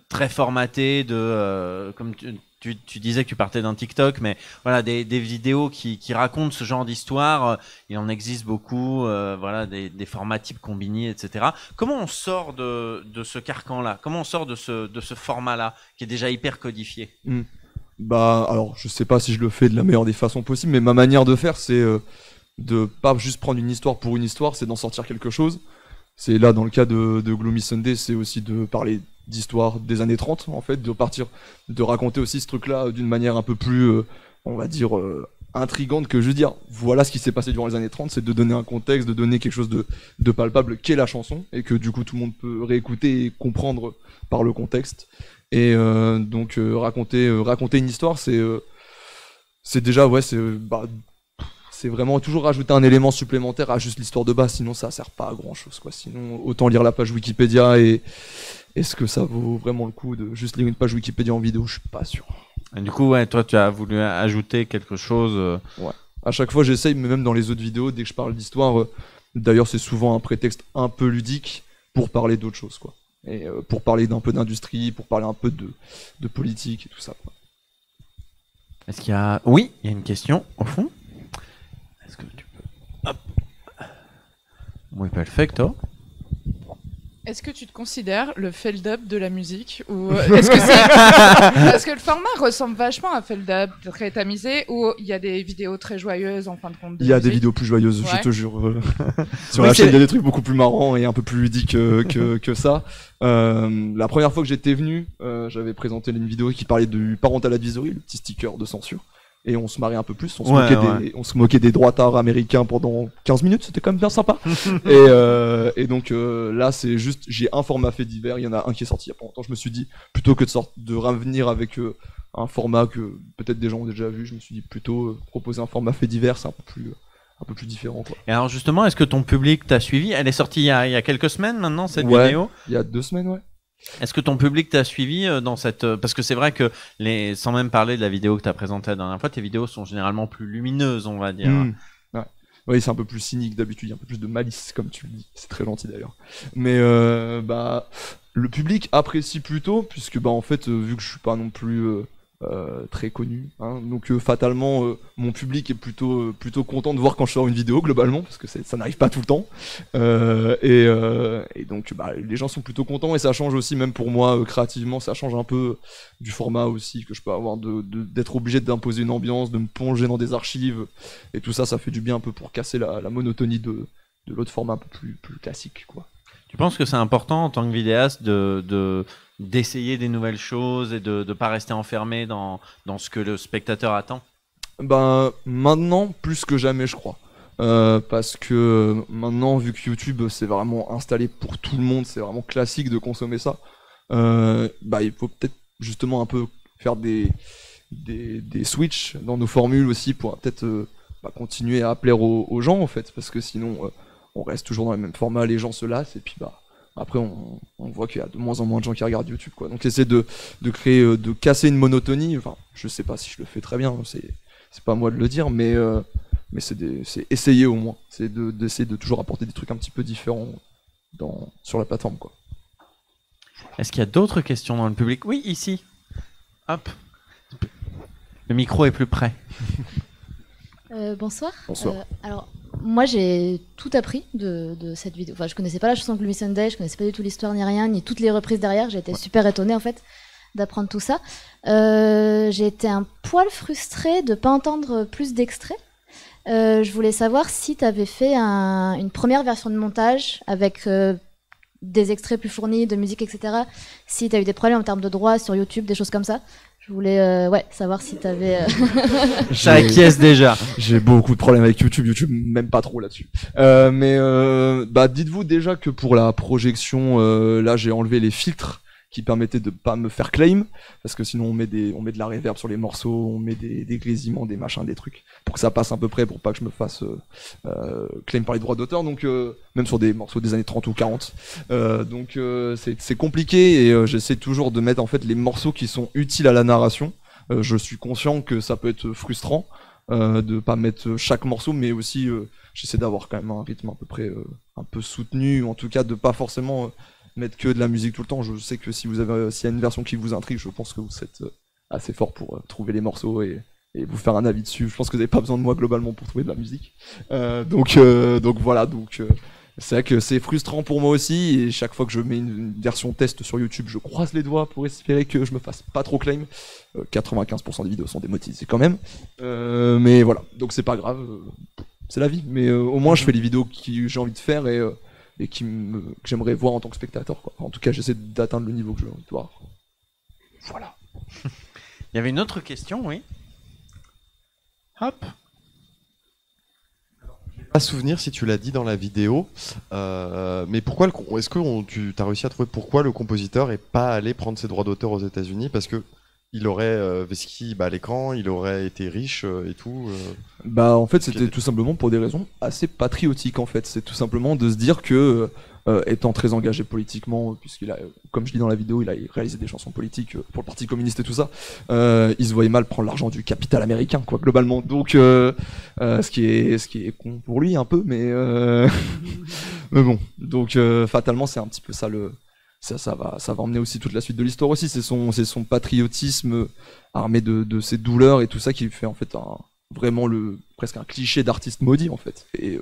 très formatée comme tu disais que tu partais d'un TikTok, mais voilà, des vidéos qui racontent ce genre d'histoire, il en existe beaucoup, voilà, des formats type Combini, etc. Comment on sort de ce carcan-là? Comment on sort de ce format-là qui est déjà hyper codifié? Bah, alors, je sais pas si je le fais de la meilleure des façons possibles, mais ma manière de faire, c'est de pas juste prendre une histoire pour une histoire, c'est d'en sortir quelque chose. C'est là, dans le cas de Gloomy Sunday, c'est aussi de parler d'histoire des années 30, en fait, de raconter aussi ce truc-là d'une manière un peu plus, on va dire, intrigante que juste dire, voilà ce qui s'est passé durant les années 30, c'est de donner un contexte, de donner quelque chose de palpable qu'est la chanson, et que du coup tout le monde peut réécouter et comprendre par le contexte. Et donc raconter une histoire, c'est déjà, ouais, c'est vraiment toujours rajouter un élément supplémentaire à juste l'histoire de base, sinon ça sert pas à grand chose, quoi. Sinon, autant lire la page Wikipédia, et est-ce que ça vaut vraiment le coup de juste lire une page Wikipédia en vidéo? Je suis pas sûr. Et du coup, ouais, toi tu as voulu ajouter quelque chose. Ouais. À chaque fois j'essaye, mais même dans les autres vidéos, dès que je parle d'histoire, d'ailleurs c'est souvent un prétexte un peu ludique pour parler d'autre chose, quoi. et pour parler d'un peu d'industrie, pour parler un peu de politique et tout ça, quoi. Est-ce qu'il y a... Oui, il y a une question au fond. Est-ce que tu peux... Hop. Muy perfecto. Est-ce que tu te considères le feld-up de la musique ou est-ce que c'est... Parce que le format ressemble vachement à feld-up, très tamisé, où il y a des vidéos très joyeuses en fin de compte. Il y a des vidéos plus joyeuses, je Ouais. te jure. Sur Oui, la chaîne, c'est- il y a des trucs beaucoup plus marrants et un peu plus ludiques que ça. La première fois que j'étais venu, j'avais présenté une vidéo qui parlait du parental advisory, le petit sticker de censure. Et on se marrait un peu plus, on se moquait des droitards américains pendant 15 minutes, c'était quand même bien sympa. et donc là, c'est juste, j'ai un format fait divers, il y en a un qui est sorti il y a pas longtemps. Je me suis dit, plutôt que de revenir avec un format que peut-être des gens ont déjà vu, je me suis dit plutôt proposer un format fait divers, c'est un peu plus différent, quoi. Et alors justement, est-ce que ton public t'a suivi? Elle est sortie il y a quelques semaines maintenant, cette Ouais. vidéo. Il y a 2 semaines, ouais. Est-ce que ton public t'a suivi dans cette... Parce que c'est vrai que, sans même parler de la vidéo que tu as présentée la dernière fois, tes vidéos sont généralement plus lumineuses, on va dire. Ouais. Oui, c'est un peu plus cynique d'habitude, il y a un peu plus de malice, comme tu le dis. C'est très gentil d'ailleurs. Mais le public apprécie plutôt, puisque en fait, vu que je suis pas non plus très connu, hein, donc fatalement, mon public est plutôt content de voir quand je sors une vidéo globalement, parce que ça n'arrive pas tout le temps. Et donc, les gens sont plutôt contents, et ça change aussi, même pour moi, créativement, ça change un peu du format aussi que je peux avoir, d'être obligé d'imposer une ambiance, de me plonger dans des archives, et tout ça, ça fait du bien un peu pour casser la monotonie de l'autre format un peu plus classique, quoi. Tu penses que c'est important en tant que vidéaste d'essayer des nouvelles choses et de ne pas rester enfermé dans ce que le spectateur attend? Maintenant, plus que jamais, je crois. Parce que maintenant, vu que YouTube c'est vraiment installé pour tout le monde, c'est vraiment classique de consommer ça, il faut peut-être justement un peu faire des switches dans nos formules aussi pour peut-être continuer à plaire aux gens, en fait, parce que sinon on reste toujours dans le même format, les gens se lassent, et puis après on voit qu'il y a de moins en moins de gens qui regardent YouTube, quoi. Donc essayer de créer, de casser une monotonie, enfin je sais pas si je le fais très bien, c'est pas à moi de le dire, mais c'est essayer au moins, c'est d'essayer de toujours apporter des trucs un petit peu différents sur la plateforme, quoi. Est-ce qu'il y a d'autres questions dans le public? Oui, ici. Hop. Le micro est plus près. Bonsoir. Bonsoir. Alors, moi, j'ai tout appris de cette vidéo. Enfin, je connaissais pas la chanson Gloomy Sunday, je connaissais pas du tout l'histoire ni rien, ni toutes les reprises derrière. J'ai été super étonnée, en fait, d'apprendre tout ça. J'ai été un poil frustrée de pas entendre plus d'extraits. Je voulais savoir si tu avais fait une première version de montage avec des extraits plus fournis, de musique, etc. Si tu as eu des problèmes en termes de droits sur YouTube, des choses comme ça. Je voulais savoir si tu avais... Ça acquiesce déjà. J'ai beaucoup de problèmes avec YouTube, même pas trop là-dessus. Dites-vous déjà que pour la projection, là j'ai enlevé les filtres qui permettaient de pas me faire claim, parce que sinon on met de la reverb sur les morceaux, on met des grésillements, des machins, des trucs, pour que ça passe à peu près, pour pas que je me fasse claim par les droits d'auteur, donc même sur des morceaux des années 30 ou 40. Donc c'est compliqué, et j'essaie toujours de mettre en fait les morceaux qui sont utiles à la narration. Je suis conscient que ça peut être frustrant de pas mettre chaque morceau, mais aussi j'essaie d'avoir quand même un rythme à peu près un peu soutenu, ou en tout cas de pas forcément mettre que de la musique tout le temps. Je sais que s'il y a une version qui vous intrigue, je pense que vous êtes assez fort pour trouver les morceaux et vous faire un avis dessus. Je pense que vous n'avez pas besoin de moi globalement pour trouver de la musique. Donc voilà, c'est vrai que c'est frustrant pour moi aussi, et chaque fois que je mets une version test sur YouTube, je croise les doigts pour espérer que je me fasse pas trop claim. 95% des vidéos sont démonétisées quand même. Mais voilà, donc c'est pas grave, c'est la vie. Mais au moins je fais les vidéos que j'ai envie de faire et que j'aimerais voir en tant que spectateur, quoi. En tout cas, j'essaie d'atteindre le niveau que j'ai envie de voir. Voilà. Il y avait une autre question, oui. Hop. Pas souvenir si tu l'as dit dans la vidéo, mais pourquoi est-ce que tu as réussi à trouver pourquoi le compositeur est pas allé prendre ses droits d'auteur aux États-Unis? Parce que il aurait Vesky à l'écran, il aurait été riche et tout. En fait, c'était tout simplement pour des raisons assez patriotiques, en fait. C'est tout simplement de se dire que, étant très engagé politiquement, puisqu'il a, comme je dis dans la vidéo, il a réalisé des chansons politiques pour le Parti communiste et tout ça, il se voyait mal prendre l'argent du capital américain, quoi, globalement. Donc, ce qui est con pour lui un peu, mais bon. Donc, fatalement, c'est un petit peu ça ça va emmener aussi toute la suite de l'histoire aussi. C'est son patriotisme armé de ses douleurs et tout ça qui fait en fait vraiment presque un cliché d'artiste maudit en fait. Et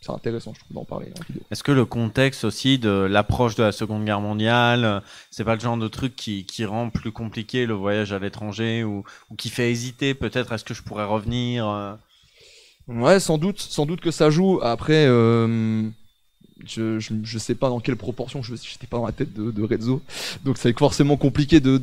c'est intéressant, je trouve, d'en parler en vidéo. Est-ce que le contexte aussi de l'approche de la Seconde Guerre mondiale, c'est pas le genre de truc qui rend plus compliqué le voyage à l'étranger ou qui fait hésiter peut-être est-ce que je pourrais revenir Ouais, sans doute que ça joue. Après, je sais pas dans quelle proportion, j'étais pas dans la tête de Rezzo, donc c'est forcément compliqué de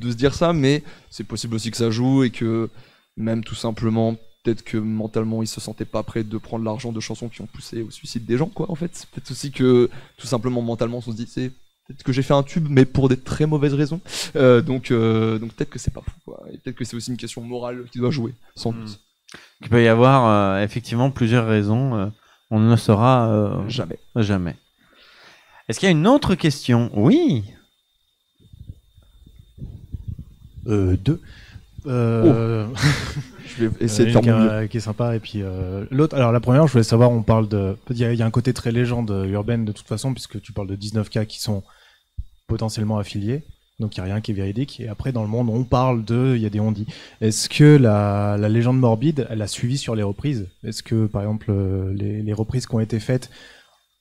se dire ça, mais c'est possible aussi que ça joue et que même tout simplement, peut-être que mentalement il se sentait pas prêt de prendre l'argent de chansons qui ont poussé au suicide des gens, quoi, en fait. C'est peut-être aussi que tout simplement mentalement on se dit, c'est peut-être que j'ai fait un tube, mais pour des très mauvaises raisons, donc peut-être que c'est pas fou, quoi. Et peut-être que c'est aussi une question morale qui doit jouer, sans doute. Il peut y avoir effectivement plusieurs raisons. On ne le saura jamais. Est-ce qu'il y a une autre question? Oui. Deux. Je vais essayer de faire mon mieux. Qui est sympa. Et puis l'autre. Alors la première, je voulais savoir, on parle de. Il y a un côté très légende urbaine de toute façon, puisque tu parles de 19 cas qui sont potentiellement affiliés. Donc il n'y a rien qui est véridique. Et après, dans le monde, on parle il y a des on-dit. Est-ce que la légende morbide, elle a suivi sur les reprises? Est-ce que, par exemple, les reprises qui ont été faites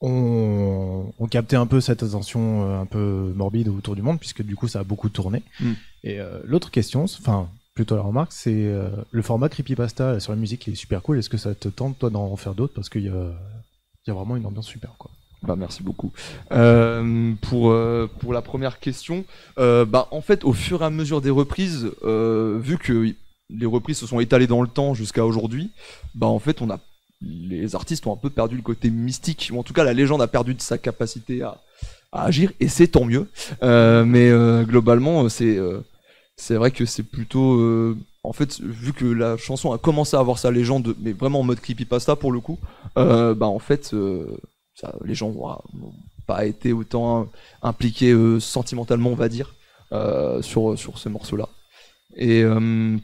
ont capté un peu cette attention un peu morbide autour du monde, puisque du coup, ça a beaucoup tourné. Et l'autre question, enfin, plutôt la remarque, c'est le format creepypasta sur la musique qui est super cool. Est-ce que ça te tente, toi, d'en faire d'autres? Parce qu'il y a vraiment une ambiance super, quoi. Bah, merci beaucoup. Pour la première question, en fait, au fur et à mesure des reprises, vu que les reprises se sont étalées dans le temps jusqu'à aujourd'hui, en fait, les artistes ont un peu perdu le côté mystique, ou en tout cas, la légende a perdu de sa capacité à agir, et c'est tant mieux. Mais globalement, c'est vrai que c'est plutôt... en fait, vu que la chanson a commencé à avoir sa légende, mais vraiment en mode creepypasta pour le coup, en fait... les gens n'ont pas été autant impliqués sentimentalement, on va dire, sur ce morceau-là. Et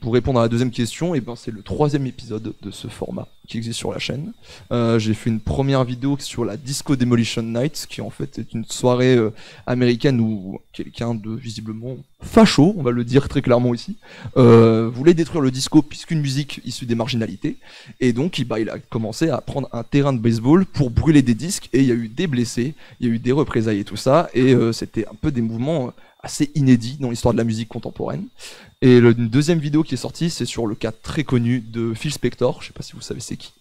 pour répondre à la deuxième question, c'est le 3e épisode de ce format qui existe sur la chaîne. J'ai fait une première vidéo sur la Disco Demolition Night, qui en fait est une soirée américaine où quelqu'un de visiblement facho, on va le dire très clairement ici, voulait détruire le disco puisqu'une musique issue des marginalités. Et donc il a commencé à prendre un terrain de baseball pour brûler des disques, et il y a eu des blessés, il y a eu des représailles et tout ça, et c'était un peu des mouvements assez inédits dans l'histoire de la musique contemporaine. Et une deuxième vidéo qui est sortie, c'est sur le cas très connu de Phil Spector, je sais pas si vous savez c'est qui,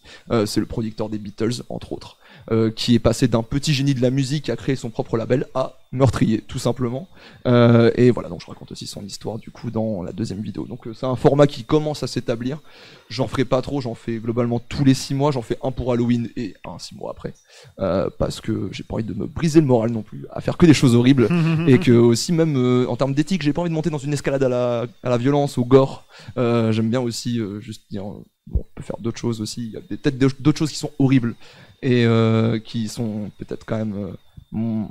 c'est le producteur des Beatles entre autres, qui est passé d'un petit génie de la musique à créer son propre label à meurtrier tout simplement, et voilà, donc je raconte aussi son histoire du coup dans la deuxième vidéo. Donc c'est un format qui commence à s'établir, j'en ferai pas trop, j'en fais globalement tous les 6 mois, j'en fais un pour Halloween et un 6 mois après, parce que j'ai pas envie de me briser le moral non plus à faire que des choses horribles, et que aussi même en termes d'éthique, j'ai pas envie de monter dans une escalade à la violence, au gore. J'aime bien aussi juste dire on peut faire d'autres choses aussi, il y a peut-être d'autres choses qui sont horribles et qui sont peut-être quand même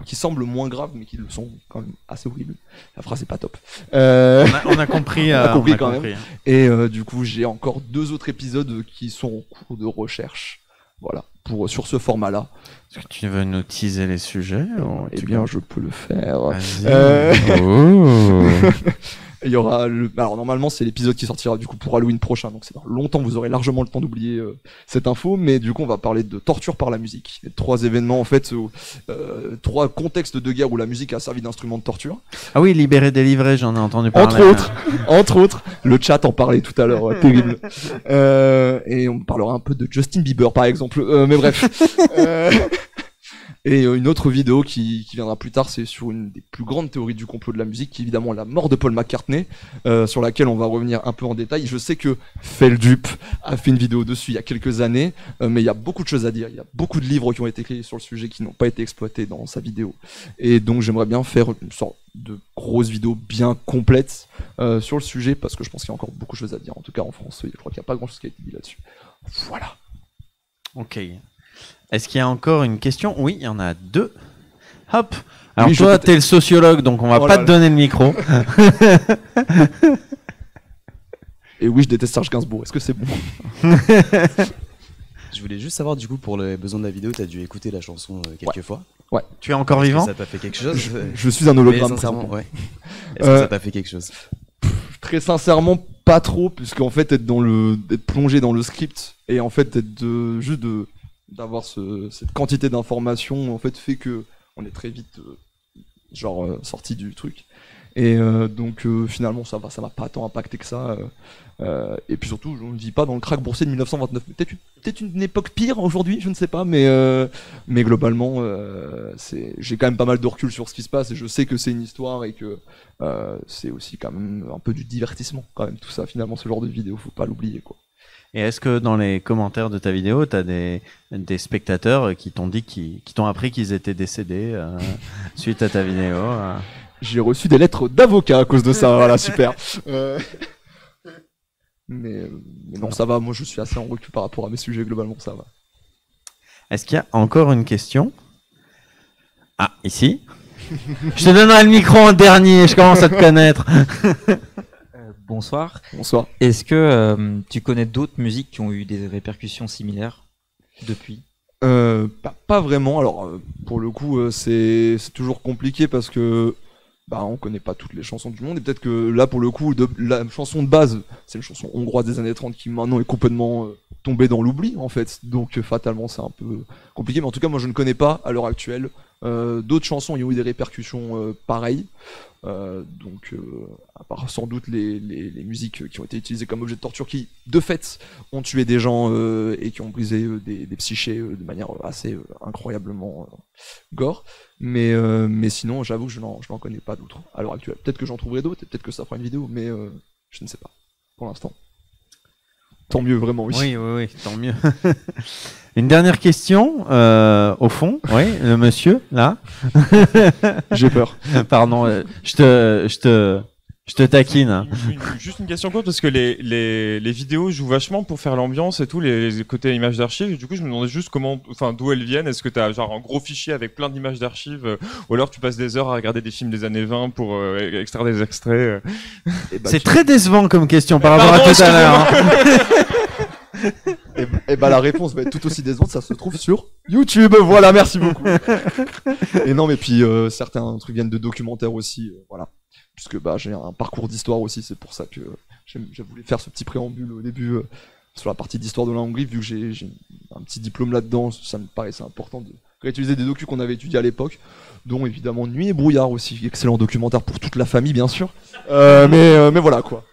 qui semblent moins graves mais qui le sont quand même assez horribles. La phrase est pas top. On a compris, on a compris quand même. Et du coup j'ai encore 2 autres épisodes qui sont en cours de recherche. Voilà, sur ce format-là. Est-ce que tu veux nous teaser les sujets Eh bien, je peux le faire. Il y aura alors normalement c'est l'épisode qui sortira du coup pour Halloween prochain, donc c'est dans longtemps, vous aurez largement le temps d'oublier cette info, mais du coup on va parler de torture par la musique. Les 3 événements en fait, 3 contextes de guerre où la musique a servi d'instrument de torture. Ah oui, libéré, délivré, j'en ai entendu parler. Entre autres, le chat en parlait tout à l'heure, terrible. Et on parlera un peu de Justin Bieber par exemple, mais bref. Et une autre vidéo qui viendra plus tard, c'est sur une des plus grandes théories du complot de la musique, qui est évidemment la mort de Paul McCartney, sur laquelle on va revenir un peu en détail. Je sais que Feldup a fait une vidéo dessus il y a quelques années, mais il y a beaucoup de choses à dire. Il y a beaucoup de livres qui ont été écrits sur le sujet qui n'ont pas été exploités dans sa vidéo. Et donc j'aimerais bien faire une sorte de grosse vidéo bien complète sur le sujet, parce que je pense qu'il y a encore beaucoup de choses à dire. En tout cas en France, je crois qu'il n'y a pas grand chose qui a été dit là-dessus. Voilà. Ok. Est-ce qu'il y a encore une question? Oui, il y en a 2. Hop. Alors oui, toi, t'es le sociologue, donc on va pas te donner le micro. Et oui, je déteste Serge Gainsbourg. Est-ce que c'est bon? Je voulais juste savoir, du coup, pour les besoins de la vidéo, t'as dû écouter la chanson quelques fois. Ouais. Tu es encore Est-ce que vivant? ça t'a fait quelque chose? Je suis un hologramme. Mais sincèrement, ouais. Est-ce que ça t'a fait quelque chose? Très sincèrement, pas trop, puisqu'en fait, être plongé dans le script et en fait, d'avoir cette quantité d'informations, en fait, fait que on est très vite, sorti du truc. Et donc finalement ça m'a pas tant impacté que ça. Et puis surtout, je ne vis pas dans le krach boursier de 1929. Peut-être une époque pire aujourd'hui, je ne sais pas, mais globalement, j'ai quand même pas mal de recul sur ce qui se passe et je sais que c'est une histoire et que c'est aussi quand même un peu du divertissement quand même tout ça. Finalement, ce genre de vidéo, faut pas l'oublier quoi. Et est-ce que dans les commentaires de ta vidéo, tu as des spectateurs qui t'ont dit, qui t'ont appris qu'ils étaient décédés suite à ta vidéo J'ai reçu des lettres d'avocats à cause de ça, voilà, super. Mais non, ça va, moi je suis assez en recul par rapport à mes sujets, globalement, ça va. Est-ce qu'il y a encore une question? Ah, ici. Je te donnerai le micro en dernier, je commence à te connaître. Bonsoir. Bonsoir. Est-ce que tu connais d'autres musiques qui ont eu des répercussions similaires depuis? Pas vraiment, alors pour le coup c'est toujours compliqué parce que on connaît pas toutes les chansons du monde et peut-être que là pour le coup la chanson de base c'est une chanson hongroise des années 30 qui maintenant est complètement tombée dans l'oubli en fait, donc fatalement c'est un peu compliqué, mais en tout cas moi je ne connais pas à l'heure actuelle d'autres chansons qui ont eu des répercussions pareilles, donc à part sans doute les musiques qui ont été utilisées comme objet de torture qui de fait ont tué des gens et qui ont brisé des psychés de manière assez incroyablement gore, mais sinon j'avoue que je n'en connais pas d'autres à l'heure actuelle. Peut-être que j'en trouverai d'autres et peut-être que ça fera une vidéo, mais je ne sais pas pour l'instant. Tant mieux, vraiment, oui. Oui, tant mieux. Une dernière question, au fond. Oui, le monsieur, là. J'ai peur. Pardon, je te taquine. Juste une question courte, parce que les vidéos jouent vachement pour faire l'ambiance et tout, les côtés images d'archives. Du coup, je me demandais juste d'où elles viennent. Est-ce que tu as genre un gros fichier avec plein d'images d'archives, ou alors tu passes des heures à regarder des films des années 20 pour extraire des extraits C'est très décevant comme question par rapport à tout à l'heure. Et la réponse va être tout aussi décevante, ça se trouve sur YouTube, voilà, merci beaucoup. Et non, mais puis certains trucs viennent de documentaires aussi, voilà. Puisque j'ai un parcours d'histoire aussi, c'est pour ça que j'ai voulu faire ce petit préambule au début sur la partie d'histoire de la Hongrie, vu que j'ai un petit diplôme là-dedans, ça me paraissait important de réutiliser des docus qu'on avait étudiés à l'époque, dont évidemment Nuit et brouillard aussi, excellent documentaire pour toute la famille bien sûr, mais voilà quoi.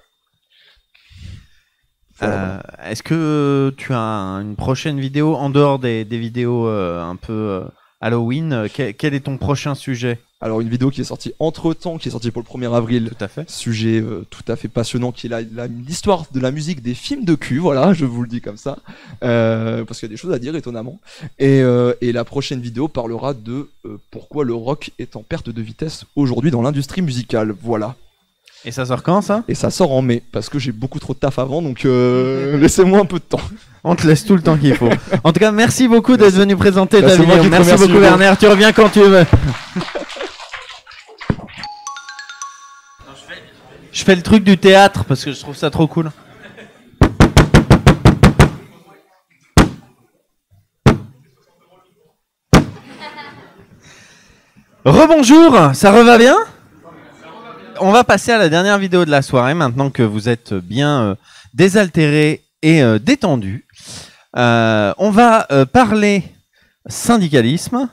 Est-ce que tu as une prochaine vidéo en dehors des vidéos un peu Halloween? Quel est ton prochain sujet? Alors une vidéo qui est sortie entre-temps, qui est sortie pour le 1er avril. Tout à fait. Sujet tout à fait passionnant, qui est l'histoire de la musique des films de cul, voilà, je vous le dis comme ça. Parce qu'il y a des choses à dire, étonnamment. Et la prochaine vidéo parlera de pourquoi le rock est en perte de vitesse aujourd'hui dans l'industrie musicale, voilà. Et ça sort quand, ça? Et ça sort en mai, parce que j'ai beaucoup trop de taf avant, donc laissez-moi un peu de temps. On te laisse tout le temps qu'il faut. En tout cas, merci beaucoup d'être venu présenter ta vidéo. Merci beaucoup, Hugo. Werner. Tu reviens quand tu veux. Je fais le truc du théâtre parce que je trouve ça trop cool. Rebonjour, ça reva bien? On va passer à la dernière vidéo de la soirée maintenant que vous êtes bien désaltérés et détendus. On va parler syndicalisme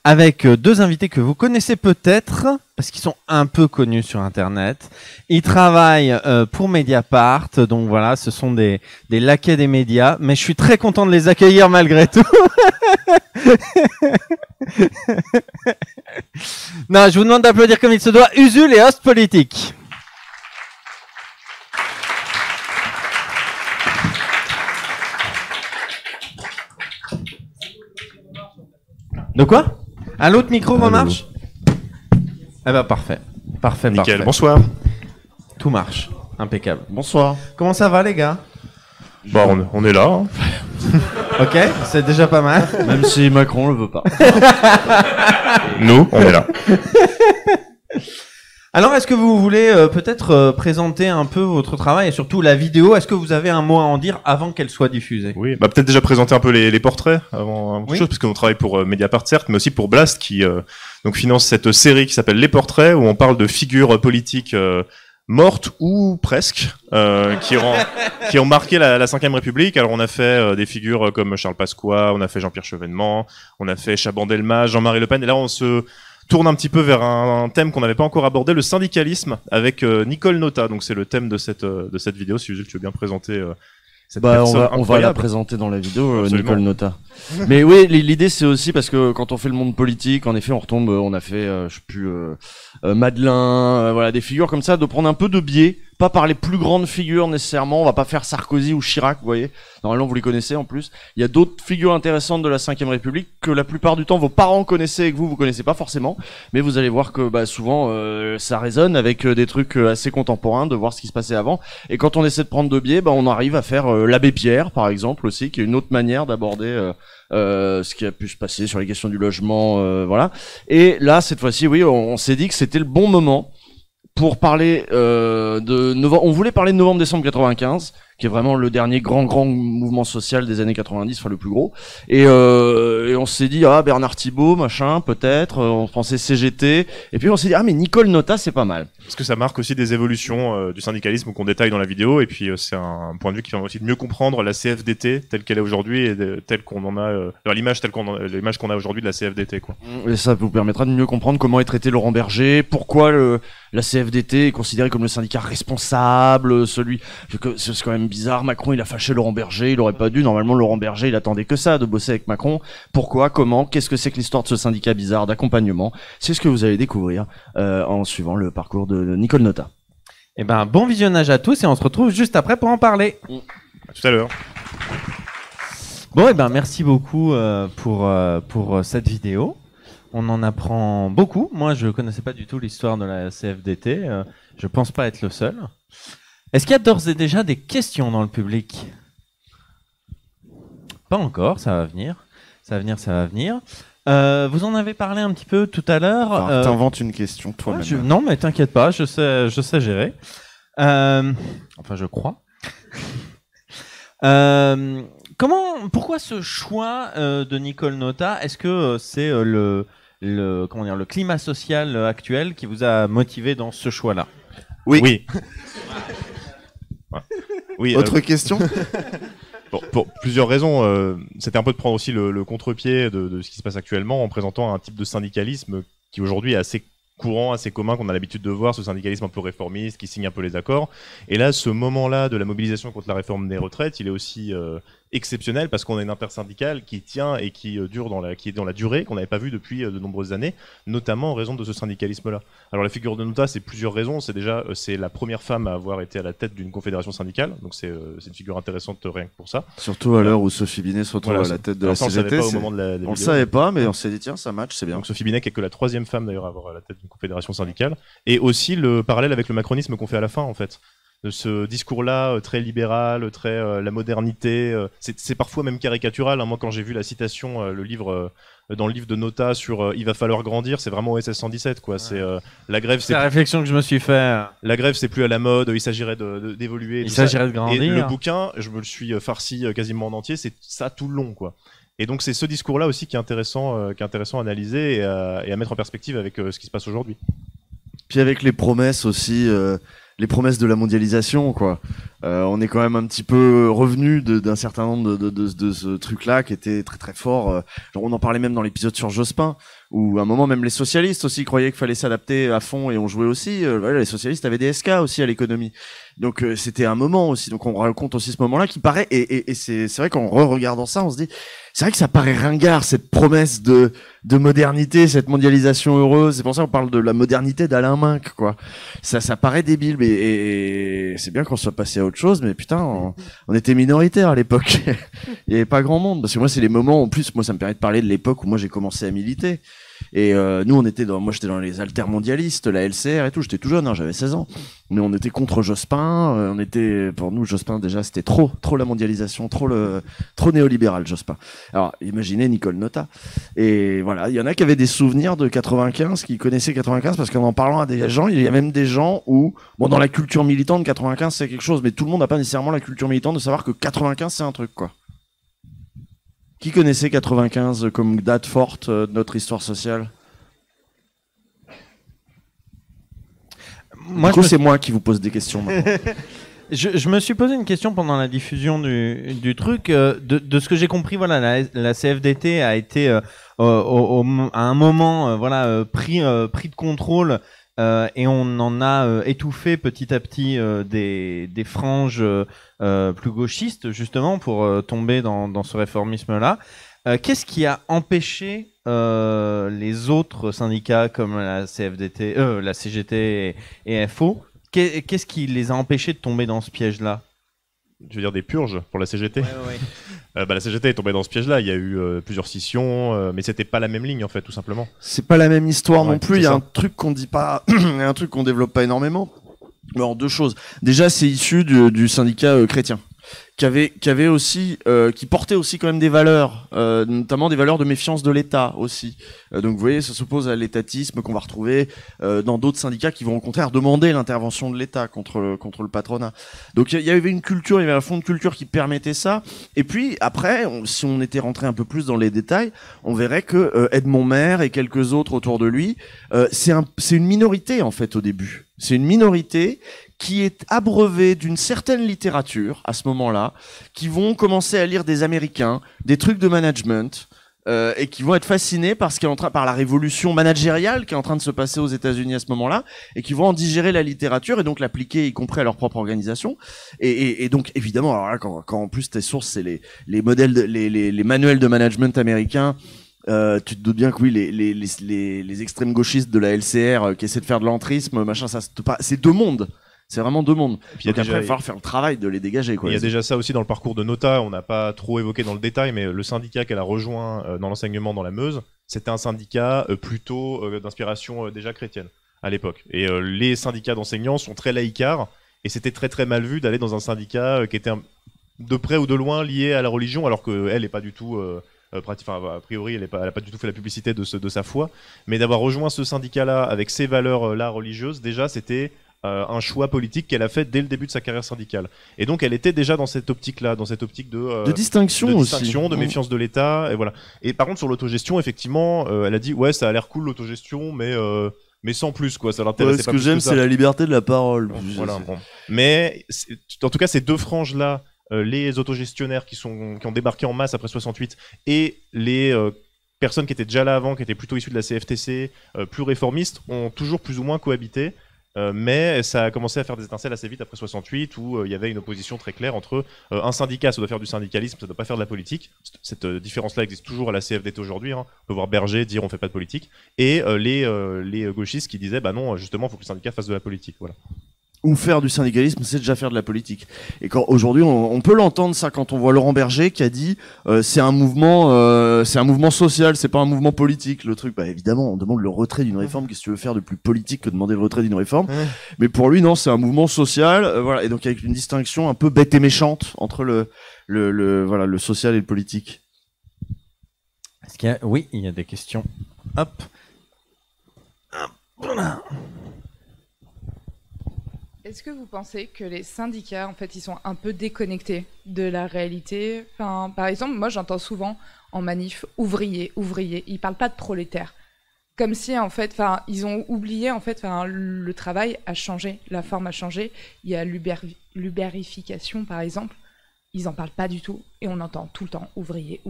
avec deux invités que vous connaissez peut-être parce qu'ils sont un peu connus sur Internet. Ils travaillent pour Mediapart, donc voilà, ce sont des laquais des médias, mais je suis très content de les accueillir malgré tout. Non, je vous demande d'applaudir comme il se doit Usul et Host Politique. De quoi? Un autre micro remarche? Eh ben parfait. Parfait, nickel, parfait. Bonsoir. Tout marche. Impeccable. Bonsoir. Comment ça va les gars? Bah on est là. Hein. Ok, c'est déjà pas mal. Même si Macron le veut pas. Nous, on est là. Alors, est-ce que vous voulez peut-être présenter un peu votre travail et surtout la vidéo? Est-ce que vous avez un mot à en dire avant qu'elle soit diffusée? Oui, bah peut-être déjà présenter un peu les portraits avant toute Oui. chose, parce qu'on travaille pour Mediapart certes, mais aussi pour Blast qui donc finance cette série qui s'appelle Les Portraits, où on parle de figures politiques mortes ou presque, qui ont marqué la 5e République. Alors on a fait des figures comme Charles Pasqua, on a fait Jean-Pierre Chevènement, on a fait Chaban-Delmas, Jean-Marie Le Pen, et là on se tourne un petit peu vers un thème qu'on n'avait pas encore abordé, le syndicalisme, avec Nicole Notat. Donc c'est le thème de cette vidéo. Si Jules, tu veux bien présenter cette personne on va la incroyable. présenter dans la vidéo, Absolument. Nicole Notat. Mais oui, l'idée c'est aussi parce que quand on fait le monde politique, en effet, on a fait, je sais plus, Madelin, voilà, des figures comme ça, de prendre un peu de biais, pas par les plus grandes figures nécessairement. On va pas faire Sarkozy ou Chirac, vous voyez. Normalement, vous les connaissez en plus. Il y a d'autres figures intéressantes de la 5e République que la plupart du temps vos parents connaissaient et que vous connaissez pas forcément. Mais vous allez voir que souvent ça résonne avec des trucs assez contemporains, de voir ce qui se passait avant. Et quand on essaie de prendre de biais, on arrive à faire l'abbé Pierre, par exemple, aussi, qui est une autre manière d'aborder ce qui a pu se passer sur les questions du logement, voilà. Et là, cette fois-ci, oui, on s'est dit que c'était le bon moment pour parler de novembre. On voulait parler de novembre-décembre 95, qui est vraiment le dernier grand mouvement social des années 90, enfin le plus gros. Et on s'est dit Bernard Thibault, machin, peut-être. On pensait CGT. Et puis on s'est dit mais Nicole Notat, c'est pas mal. Parce que ça marque aussi des évolutions du syndicalisme qu'on détaille dans la vidéo, et puis c'est un point de vue qui permet aussi de mieux comprendre la CFDT telle qu'elle est aujourd'hui et telle qu'on en a, l'image qu'on a aujourd'hui de la CFDT, quoi. Et ça vous permettra de mieux comprendre comment est traité Laurent Berger, pourquoi la CFDT est considérée comme le syndicat responsable, c'est quand même bizarre. Macron, il a fâché Laurent Berger, il aurait pas dû. Normalement, Laurent Berger, il attendait que ça, de bosser avec Macron. Pourquoi, comment, qu'est-ce que c'est que l'histoire de ce syndicat bizarre d'accompagnement? C'est ce que vous allez découvrir en suivant le parcours de Nicole Notat. Eh ben, bon visionnage à tous et on se retrouve juste après pour en parler. À tout à l'heure. Bon, eh ben, merci beaucoup pour cette vidéo. On en apprend beaucoup. Moi, je connaissais pas du tout l'histoire de la CFDT. Je pense pas être le seul. Est-ce qu'il y a d'ores et déjà des questions dans le public? Pas encore, ça va venir. Ça va venir. Vous en avez parlé un petit peu tout à l'heure. Enfin, t'inventes une question toi-même. Non, mais t'inquiète pas, je sais gérer. Enfin, je crois. Pourquoi ce choix de Nicole Notat? Est-ce que c'est le climat social actuel qui vous a motivé dans ce choix-là? Oui. Oui. Autre question? Pour plusieurs raisons. C'était un peu de prendre aussi le contre-pied de ce qui se passe actuellement en présentant un type de syndicalisme qui aujourd'hui est assez courant, assez commun, qu'on a l'habitude de voir, ce syndicalisme un peu réformiste qui signe un peu les accords. Et là, ce moment-là de la mobilisation contre la réforme des retraites, il est aussi exceptionnel parce qu'on a une intersyndicale qui tient et qui est dans la durée, qu'on n'avait pas vu depuis de nombreuses années, notamment en raison de ce syndicalisme-là. Alors la figure de Notat, c'est plusieurs raisons. C'est la première femme à avoir été à la tête d'une confédération syndicale, donc c'est une figure intéressante rien que pour ça. Surtout à l'heure où Sophie Binet se retrouve à la tête de la CGT. On le savait pas, mais on s'est dit tiens, ça match, c'est bien. Donc Sophie Binet qui est que la 3e femme d'ailleurs à avoir à la tête d'une confédération syndicale, et aussi le parallèle avec le macronisme qu'on fait à la fin en fait. De ce discours-là très libéral, très la modernité, c'est parfois même caricatural. Hein. Moi, quand j'ai vu la citation, dans le livre de Notat sur il va falloir grandir, c'est vraiment OSS 117 quoi. C'est la grève. C'est la réflexion que je me suis fait. La grève, c'est plus à la mode. Il s'agirait d'évoluer. Il s'agirait de grandir. Et le bouquin, je me le suis farci quasiment en entier. C'est ça tout le long quoi. Et donc c'est ce discours-là aussi qui est intéressant à analyser et à mettre en perspective avec ce qui se passe aujourd'hui. Puis avec les promesses aussi. Les promesses de la mondialisation, quoi. On est quand même un petit peu revenu d'un certain nombre de ce truc-là qui était très très fort. Genre on en parlait même dans l'épisode sur Jospin, où à un moment même les socialistes aussi croyaient qu'il fallait s'adapter à fond et on jouait aussi. Les socialistes avaient des SK aussi à l'économie. Donc c'était un moment aussi. Donc on raconte aussi ce moment-là qui paraît et c'est vrai qu'en re-regardant ça, on se dit c'est vrai que ça paraît ringard cette promesse de modernité, cette mondialisation heureuse. C'est pour ça qu'on parle de la modernité d'Alain Minc, quoi. Ça paraît débile, mais et c'est bien qu'on soit passé à autre chose. Mais putain, on était minoritaire à l'époque. Il y avait pas grand monde. Parce que moi, c'est les moments en plus. Moi, ça me permet de parler de l'époque où moi j'ai commencé à militer. Et nous, moi j'étais dans les altermondialistes, la LCR et tout. J'étais tout jeune, hein, j'avais 16 ans. Mais on était contre Jospin. Pour nous, Jospin déjà, c'était trop la mondialisation, trop néolibéral, Jospin. Alors, imaginez Nicole Notat. Et voilà, il y en a qui avaient des souvenirs de 95, qui connaissaient 95, parce qu'en parlant à des gens, il y a même des gens où, bon, dans la culture militante, 95 c'est quelque chose, mais tout le monde n'a pas nécessairement la culture militante de savoir que 95 c'est un truc, quoi. Qui connaissait 95 comme date forte de notre histoire sociale? Moi, c'est moi qui vous pose des questions maintenant. Je me suis posé une question pendant la diffusion du truc. De ce que j'ai compris, voilà, la CFDT a été à un moment pris de contrôle et on en a étouffé petit à petit des franges plus gauchistes, justement, pour tomber dans ce réformisme-là. Qu'est-ce qui a empêché les autres syndicats comme la CFDT, la CGT et FO, qu'est-ce qui les a empêchés de tomber dans ce piège-là? Je veux dire des purges pour la CGT. Ouais. La CGT est tombée dans ce piège-là. Il y a eu plusieurs scissions, mais c'était pas la même ligne en fait, tout simplement. C'est pas la même histoire non plus. Il y a ça. un truc qu'on dit pas, un truc qu'on développe pas énormément. Alors deux choses. Déjà, c'est issu du syndicat chrétien, qui avait aussi, qui portait aussi quand même des valeurs, notamment des valeurs de méfiance de l'État aussi. Donc vous voyez, ça s'oppose à l'étatisme qu'on va retrouver dans d'autres syndicats qui vont au contraire demander l'intervention de l'État contre le patronat. Donc il y avait une culture, il y avait un fond de culture qui permettait ça. Et puis après, si on était rentré un peu plus dans les détails, on verrait que Edmond Maire et quelques autres autour de lui, c'est une minorité en fait au début. C'est une minorité qui est abreuvée d'une certaine littérature à ce moment-là, qui vont commencer à lire des Américains, des trucs de management, et qui vont être fascinés par par la révolution managériale qui est en train de se passer aux États-Unis à ce moment-là, et qui vont en digérer la littérature et donc l'appliquer, y compris à leur propre organisation. Et donc évidemment, alors là, quand en plus tes sources c'est les modèles, les manuels de management américains. Tu te doutes bien que oui, les extrêmes gauchistes de la LCR qui essaient de faire de l'entrisme, machin, c'est deux mondes. C'est vraiment deux mondes. Et puis donc après, il va falloir faire le travail de les dégager, quoi. Il y a déjà ça aussi dans le parcours de Nota. On n'a pas trop évoqué dans le détail, mais le syndicat qu'elle a rejoint dans l'enseignement dans la Meuse, c'était un syndicat plutôt d'inspiration déjà chrétienne à l'époque. Et les syndicats d'enseignants sont très laïcards, et c'était très très mal vu d'aller dans un syndicat qui était de près ou de loin lié à la religion, alors qu'elle n'est pas du tout... a priori, elle n'a pas du tout fait la publicité de sa foi, mais d'avoir rejoint ce syndicat-là avec ces valeurs-là religieuses, déjà, c'était un choix politique qu'elle a fait dès le début de sa carrière syndicale. Et donc, elle était déjà dans cette optique-là, dans cette optique de distinction aussi, de méfiance de l'État, et voilà. Et par contre, sur l'autogestion, effectivement, elle a dit, ouais, ça a l'air cool l'autogestion, mais sans plus, quoi. Ça l'intéresse pas. Ce que j'aime, c'est la liberté de la parole. Bon, voilà, bon. Mais en tout cas, ces deux franges-là, les autogestionnaires qui ont débarqué en masse après 68 et les personnes qui étaient déjà là avant, qui étaient plutôt issues de la CFTC, plus réformistes, ont toujours plus ou moins cohabité. Mais ça a commencé à faire des étincelles assez vite après 68, où il y avait une opposition très claire entre un syndicat, ça doit faire du syndicalisme, ça doit pas faire de la politique. Cette différence-là existe toujours à la CFDT aujourd'hui. Hein. On peut voir Berger dire on fait pas de politique, et les gauchistes qui disaient bah non, justement, il faut que le syndicat fasse de la politique. Voilà. Ou faire du syndicalisme, c'est déjà faire de la politique. Et quand aujourd'hui, on peut l'entendre ça quand on voit Laurent Berger qui a dit c'est un mouvement social, c'est pas un mouvement politique. Le truc, bah évidemment, on demande le retrait d'une réforme. Qu'est-ce que tu veux faire de plus politique que demander le retrait d'une réforme? Mais pour lui, non, c'est un mouvement social. Voilà. Et donc avec une distinction un peu bête et méchante entre le social et le politique. Est-ce qu'il y a... Oui, il y a des questions. Hop. Voilà. Est-ce que vous pensez que les syndicats, en fait, ils sont un peu déconnectés de la réalité? Enfin, par exemple, moi, j'entends souvent en manif ouvriers. Ils parlent pas de prolétaires. Comme si, en fait, enfin, ils ont oublié, en fait, enfin, le travail a changé, la forme a changé. Il y a l'ubérification, par exemple. Ils en parlent pas du tout, et on entend tout le temps ouvriers,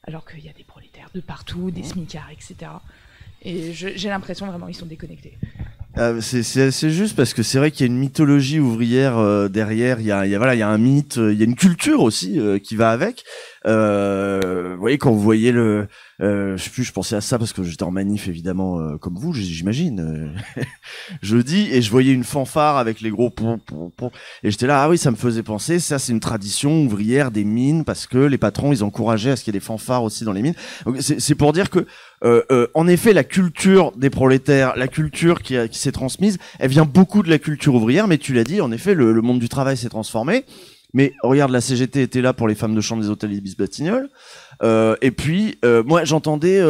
alors qu'il y a des prolétaires de partout, des smicards, etc. Et j'ai l'impression vraiment ils sont déconnectés. C'est assez juste parce que c'est vrai qu'il y a une mythologie ouvrière derrière. Il y a un mythe, il y a une culture aussi qui va avec. Vous voyez, quand vous voyez je sais plus, je pensais à ça parce que j'étais en manif évidemment comme vous, j'imagine. Jeudi, et je voyais une fanfare avec les gros pom, et j'étais là, ah oui, ça me faisait penser, ça c'est une tradition ouvrière des mines parce que les patrons ils encourageaient à ce qu'il y ait des fanfares aussi dans les mines. Donc c'est pour dire que En effet, la culture des prolétaires, la culture qui s'est transmise, elle vient beaucoup de la culture ouvrière, mais tu l'as dit, en effet, le monde du travail s'est transformé. Mais regarde, la CGT était là pour les femmes de chambre des hôtels Ibis Batignolles. Et puis, moi, j'entendais...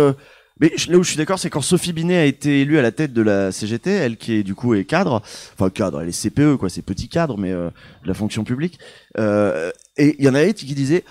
mais là où je suis d'accord, c'est quand Sophie Binet a été élue à la tête de la CGT, elle qui est du coup est cadre, elle est CPE quoi, c'est petit cadre, mais de la fonction publique. Et il y en avait qui disaient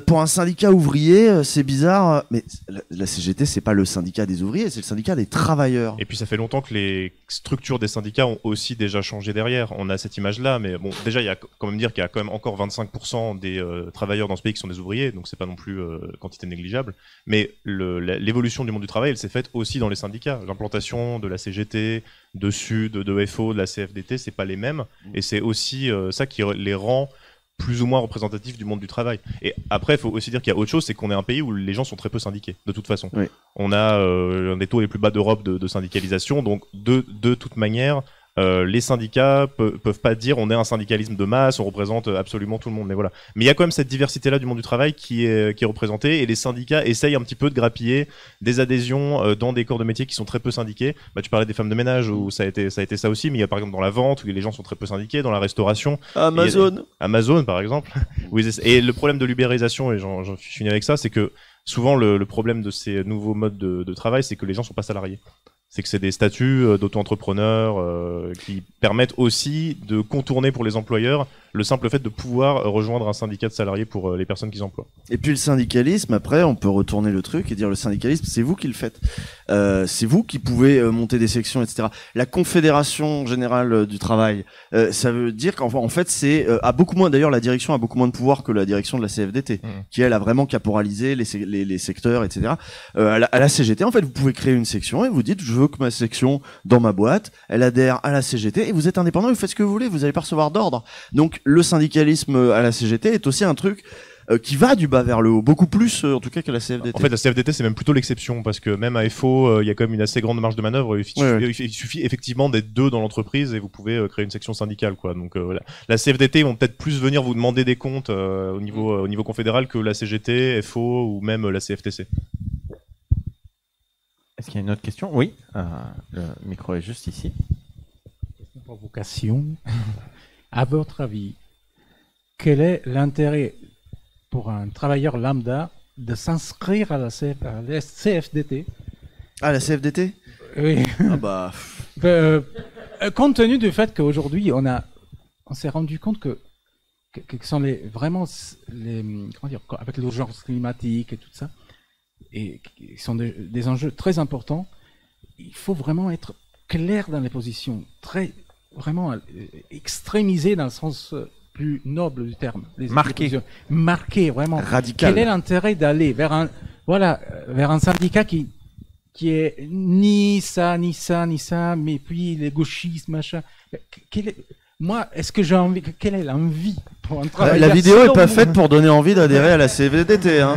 pour un syndicat ouvrier c'est bizarre, mais la CGT c'est pas le syndicat des ouvriers, c'est le syndicat des travailleurs. Et puis ça fait longtemps que les structures des syndicats ont aussi déjà changé derrière. On a cette image-là, mais bon, déjà il y a quand même dire qu'il y a quand même encore 25% des travailleurs dans ce pays qui sont des ouvriers, donc c'est pas non plus quantité négligeable. Mais l'évolution du monde du travail, elle s'est faite aussi dans les syndicats. L'implantation de la CGT, de Sud, de FO, de la CFDT, c'est pas les mêmes, et c'est aussi ça qui les rend plus ou moins représentatifs du monde du travail. Et après, il faut aussi dire qu'il y a autre chose, c'est qu'on est un pays où les gens sont très peu syndiqués, de toute façon. Oui. On a un des taux les plus bas d'Europe de syndicalisation, donc de toute manière, les syndicats peuvent pas dire on est un syndicalisme de masse, on représente absolument tout le monde, mais voilà. Mais il y a quand même cette diversité-là du monde du travail qui est représentée, et les syndicats essayent un petit peu de grappiller des adhésions dans des corps de métier qui sont très peu syndiqués. Bah, tu parlais des femmes de ménage où ça a été ça aussi, mais il y a par exemple dans la vente où les gens sont très peu syndiqués, dans la restauration. Amazon par exemple. Oui, et le problème de l'ubérisation, et j'en finis avec ça, c'est que souvent le problème de ces nouveaux modes de travail, c'est que les gens sont pas salariés. C'est que c'est des statuts d'auto-entrepreneurs qui permettent aussi de contourner pour les employeurs le simple fait de pouvoir rejoindre un syndicat de salariés pour les personnes qu'ils emploient. Et puis le syndicalisme, après, on peut retourner le truc et dire le syndicalisme, c'est vous qui le faites. C'est vous qui pouvez monter des sections, etc. La Confédération Générale du Travail, ça veut dire qu'en fait, c'est a beaucoup moins, d'ailleurs la direction a beaucoup moins de pouvoir que la direction de la CFDT, qui elle a vraiment caporalisé les secteurs, etc. À la CGT, en fait, vous pouvez créer une section et vous dites, je veux que ma section dans ma boîte, elle adhère à la CGT, et vous êtes indépendant, vous faites ce que vous voulez, vous n'allez pas recevoir d'ordre. Donc le syndicalisme à la CGT est aussi un truc qui va du bas vers le haut, beaucoup plus en tout cas que la CFDT. En fait, la CFDT c'est même plutôt l'exception, parce que même à FO, il y a quand même une assez grande marge de manœuvre. Il suffit effectivement d'être deux dans l'entreprise et vous pouvez créer une section syndicale, quoi. Donc la CFDT vont peut-être plus venir vous demander des comptes au niveau confédéral que la CGT, FO ou même la CFTC. Est-ce qu'il y a une autre question? Oui, le micro est juste ici. Une provocation. À votre avis, quel est l'intérêt pour un travailleur lambda de s'inscrire à la CFDT? Ah, la CFDT? Oui. Ah bah. Compte tenu du fait qu'aujourd'hui, on s'est rendu compte que sont vraiment comment dire, avec l'urgence climatique et tout ça, et qui sont des enjeux très importants, il faut vraiment être clair dans les positions, vraiment extrémisé dans le sens plus noble du terme. Marqué, vraiment. Radical. Quel est l'intérêt d'aller vers un syndicat qui est ni ça, mais puis les gauchistes, machin. Moi, est-ce que j'ai envie, quelle est l'envie pour un travail? La vidéo est pas faite pour donner envie d'adhérer à la CFDT, hein.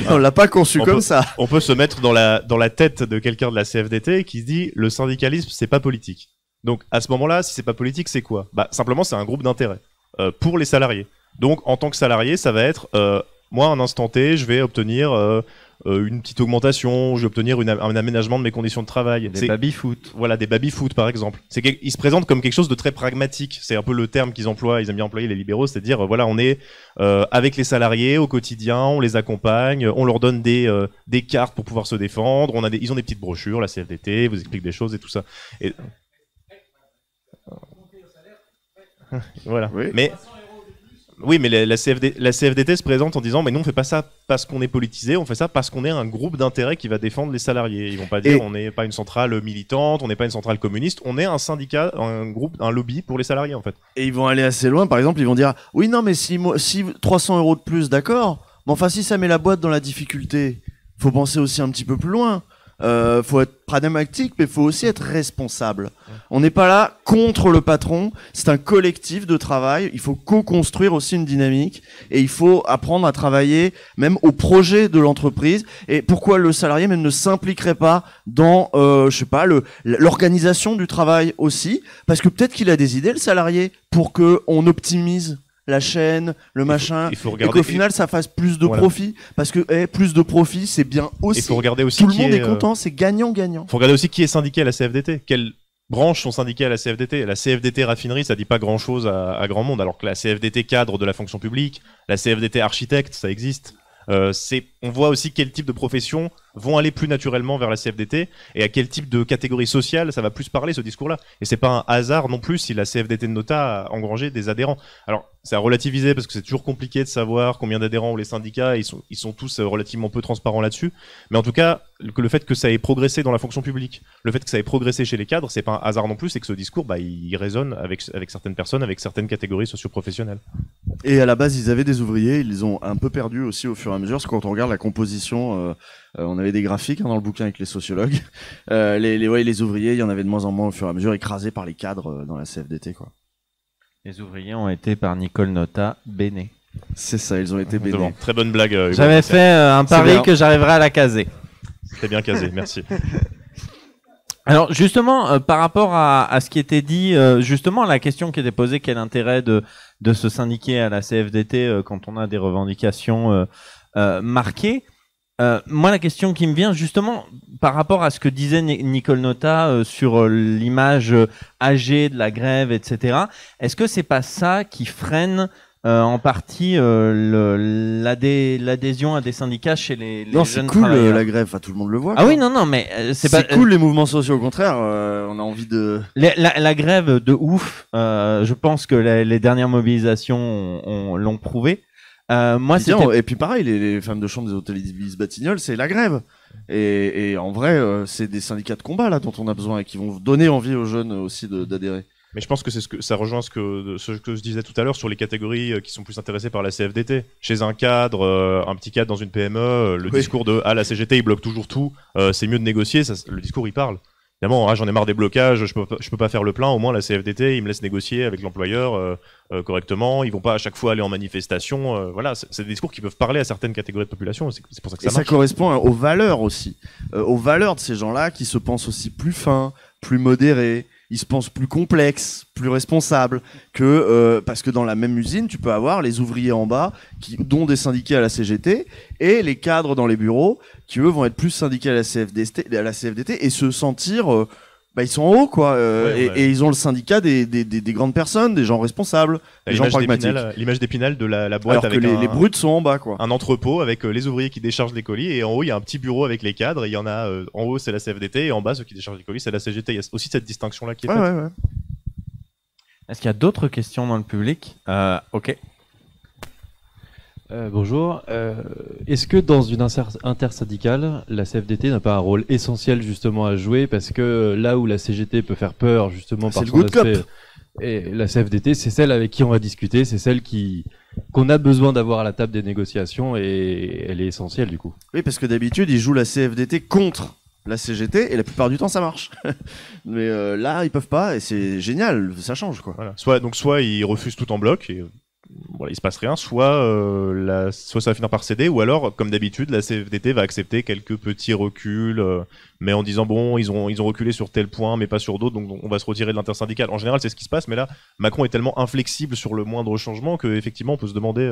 On l'a pas conçu comme ça. On peut se mettre dans la tête de quelqu'un de la CFDT qui se dit le syndicalisme c'est pas politique. Donc à ce moment-là, si c'est pas politique, c'est quoi? Bah simplement c'est un groupe d'intérêt pour les salariés. Donc en tant que salarié, ça va être moi à un instant T, je vais obtenir une petite augmentation, je vais obtenir un aménagement de mes conditions de travail. Des baby-foot. Voilà, des baby-foot par exemple. Ils se présentent comme quelque chose de très pragmatique. C'est un peu le terme qu'ils emploient, ils aiment bien employer les libéraux, c'est-à-dire voilà, on est avec les salariés au quotidien, on les accompagne, on leur donne des cartes pour pouvoir se défendre, ils ont des petites brochures, la CFDT vous explique des choses et tout ça. Et... voilà. Oui. Mais la CFDT se présente en disant mais nous on fait pas ça parce qu'on est politisé, on fait ça parce qu'on est un groupe d'intérêt qui va défendre les salariés. Ils vont pas dire on n'est pas une centrale militante, on n'est pas une centrale communiste, on est un syndicat, un groupe, un lobby pour les salariés en fait. Et ils vont aller assez loin, par exemple ils vont dire oui non mais si 300 € de plus, d'accord, mais enfin si ça met la boîte dans la difficulté, faut penser aussi un petit peu plus loin. Faut être pragmatique, mais faut aussi être responsable. On n'est pas là contre le patron, c'est un collectif de travail, il faut co-construire aussi une dynamique, et il faut apprendre à travailler même au projet de l'entreprise. Et pourquoi le salarié même ne s'impliquerait pas dans, je sais pas, l'organisation du travail aussi, parce que peut-être qu'il a des idées, le salarié, pour que on optimise la chaîne, le machin, il faut et regarder- qu'au final ça fasse plus de Voilà. profit, parce que plus de profit c'est bien aussi. Il faut regarder aussi tout le qui monde est, est content, c'est gagnant-gagnant. Il faut regarder aussi qui est syndiqué à la CFDT. Quelles branches sont syndiquées à la CFDT. La CFDT raffinerie, ça dit pas grand-chose à grand monde, alors que la CFDT cadre de la fonction publique, la CFDT architecte, ça existe. On voit aussi quel type de professions vont aller plus naturellement vers la CFDT et à quel type de catégorie sociale ça va plus parler ce discours-là. Et c'est pas un hasard non plus si la CFDT de Nota a engrangé des adhérents. Alors c'est à relativiser parce que c'est toujours compliqué de savoir combien d'adhérents ont les syndicats, ils sont tous relativement peu transparents là-dessus. Mais en tout cas, le fait que ça ait progressé dans la fonction publique, le fait que ça ait progressé chez les cadres, c'est pas un hasard non plus, c'est que ce discours, il résonne avec certaines personnes, avec certaines catégories socio-professionnelles. Et à la base, ils avaient des ouvriers, ils les ont un peu perdus aussi au fur et à mesure, parce que quand on regarde la composition, on avait des graphiques dans le bouquin avec les sociologues. Les ouvriers, il y en avait de moins en moins au fur et à mesure, écrasés par les cadres dans la CFDT, quoi. Les ouvriers ont été par Nicole Nota bénés. C'est ça, ils ont été bénés. Exactement. Très bonne blague. Hugo. J'avais fait un pari que j'arriverais à la caser. C'était bien casé, merci. Alors justement, par rapport à ce qui était dit, justement la question qui était posée, quel intérêt de se syndiquer à la CFDT quand on a des revendications marquées. Moi, la question qui me vient justement par rapport à ce que disait Nicole Nota sur l'image âgée de la grève, etc. Est-ce que c'est pas ça qui freine en partie l'adhésion à des syndicats chez les non, jeunes c'est cool travailleurs? la grève, enfin, tout le monde le voit. Ah quoi. oui, non, mais c'est pas cool les mouvements sociaux. Au contraire, on a envie de. La grève de ouf. Je pense que les dernières mobilisations l'ont prouvé. Moi, et puis pareil, les femmes de chambre des hôtels Ibis Batignolles, c'est la grève. Et en vrai, c'est des syndicats de combat là dont on a besoin et qui vont donner envie aux jeunes aussi d'adhérer. Mais je pense que ça rejoint ce que je disais tout à l'heure sur les catégories qui sont plus intéressées par la CFDT. Chez un cadre, un petit cadre dans une PME, le discours de la CGT il bloque toujours tout, c'est mieux de négocier, le discours il parle. Évidemment, j'en ai marre des blocages, je peux pas faire le plein, au moins la CFDT, ils me laissent négocier avec l'employeur correctement, ils vont pas à chaque fois aller en manifestation, voilà, c'est des discours qui peuvent parler à certaines catégories de population, c'est pour ça que ça marche. Et ça correspond aux valeurs aussi, aux valeurs de ces gens-là qui se pensent aussi plus fins, plus modérés, ils se pensent plus complexes, plus responsables que parce que dans la même usine, tu peux avoir les ouvriers en bas dont des syndiqués à la CGT et les cadres dans les bureaux qui eux vont être plus syndiqués à la CFDT et se sentir ils sont en haut quoi et ils ont le syndicat des grandes personnes, des gens responsables, des gens pragmatiques. L'image d'Épinal de la boîte alors avec que les brutes sont en bas quoi. Un entrepôt avec les ouvriers qui déchargent les colis et en haut il y a un petit bureau avec les cadres et il y en a en haut c'est la CFDT et en bas ceux qui déchargent les colis c'est la CGT. Il y a aussi cette distinction là qui est faite. Ouais. Est-ce qu'il y a d'autres questions dans le public? Ok. Bonjour. Est-ce que dans une intersyndicale, la CFDT n'a pas un rôle essentiel justement à jouer parce que là où la CGT peut faire peur justement par son aspect, et la CFDT c'est celle avec qui on va discuter, c'est celle qu'on a besoin d'avoir à la table des négociations et elle est essentielle du coup. Oui, parce que d'habitude ils jouent la CFDT contre la CGT et la plupart du temps ça marche. Mais là ils peuvent pas et c'est génial, ça change quoi. Voilà. Soit ils refusent tout en bloc et voilà, il se passe rien, soit ça va finir par céder, ou alors, comme d'habitude, la CFDT va accepter quelques petits reculs, mais en disant bon, ils ont reculé sur tel point, mais pas sur d'autres, donc on va se retirer de l'intersyndicale. En général, c'est ce qui se passe, mais là, Macron est tellement inflexible sur le moindre changement qu'effectivement, on peut se demander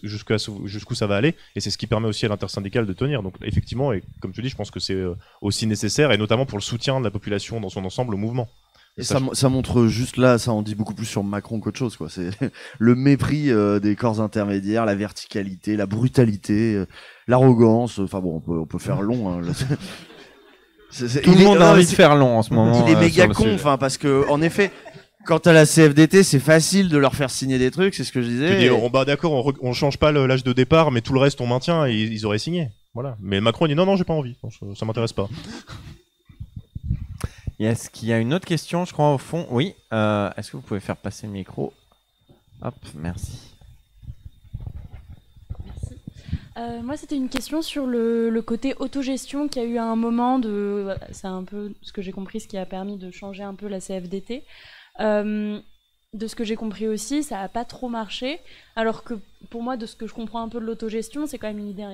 jusqu'où ça va aller, et c'est ce qui permet aussi à l'intersyndicale de tenir. Donc effectivement, et comme tu dis, je pense que c'est aussi nécessaire, et notamment pour le soutien de la population dans son ensemble au mouvement. Et ça montre juste là, ça en dit beaucoup plus sur Macron qu'autre chose, quoi. C'est le mépris des corps intermédiaires, la verticalité, la brutalité, l'arrogance. Enfin bon, on peut faire long. Hein, Tout le monde a envie de faire long en ce moment. Il est méga con, enfin parce que en effet. Quant à la CFDT, c'est facile de leur faire signer des trucs, c'est ce que je disais. D'accord, on change pas l'âge de départ, mais tout le reste on maintient et ils auraient signé. Voilà. Mais Macron dit non, j'ai pas envie, ça m'intéresse pas. Est-ce qu'il y a une autre question, je crois, au fond? Oui. Est-ce que vous pouvez faire passer le micro? Hop, merci. Merci. Moi, c'était une question sur le côté autogestion qu'il y a eu à un moment. C'est un peu ce que j'ai compris, ce qui a permis de changer un peu la CFDT. De ce que j'ai compris aussi, ça n'a pas trop marché. Alors que pour moi, de ce que je comprends un peu de l'autogestion, c'est quand même une idée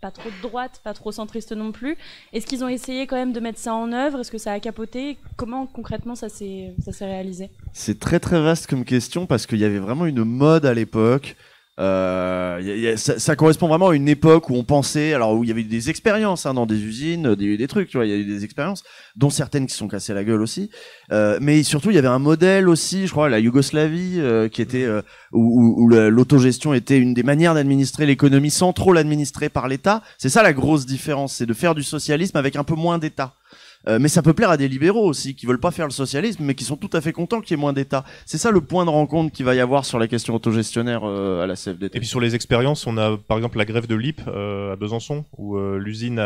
pas trop de droite, pas trop centriste non plus. Est-ce qu'ils ont essayé quand même de mettre ça en œuvre? Est-ce que ça a capoté? Comment concrètement ça s'est réalisé? C'est très très vaste comme question parce qu'il y avait vraiment une mode à l'époque. Ça correspond vraiment à une époque où on pensait, alors où il y avait des expériences dans des usines, des trucs, tu vois, il y a eu des expériences, dont certaines qui se sont cassées la gueule aussi. Mais surtout, il y avait un modèle aussi, je crois, la Yougoslavie, qui était où l'autogestion était une des manières d'administrer l'économie sans trop l'administrer par l'État. C'est ça la grosse différence, c'est de faire du socialisme avec un peu moins d'État. Mais ça peut plaire à des libéraux aussi qui veulent pas faire le socialisme mais qui sont tout à fait contents qu'il y ait moins d'État. C'est ça le point de rencontre qu'il va y avoir sur la question autogestionnaire à la CFDT. Et puis sur les expériences, on a par exemple la grève de l'IP à Besançon où l'usine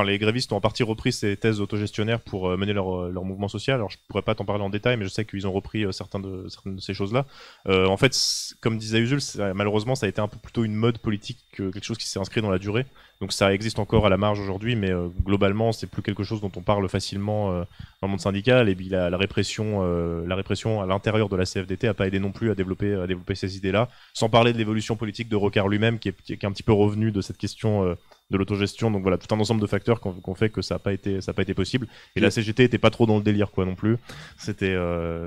les grévistes ont en partie repris ces thèses autogestionnaires pour mener leur mouvement social. Alors je pourrais pas t'en parler en détail mais je sais qu'ils ont repris certaines de ces choses-là. En fait, comme disait Usul, malheureusement ça a été un peu plutôt une mode politique que quelque chose qui s'est inscrit dans la durée. Donc ça existe encore à la marge aujourd'hui, mais globalement, c'est plus quelque chose dont on parle facilement dans le monde syndical. Et puis la répression à l'intérieur de la CFDT a pas aidé non plus à développer ces idées-là. Sans parler de l'évolution politique de Rocard lui-même, qui est un petit peu revenu de cette question de l'autogestion. Donc voilà, tout un ensemble de facteurs qu'on fait que ça a pas été possible. Et la CGT était pas trop dans le délire, quoi, non plus. C'était.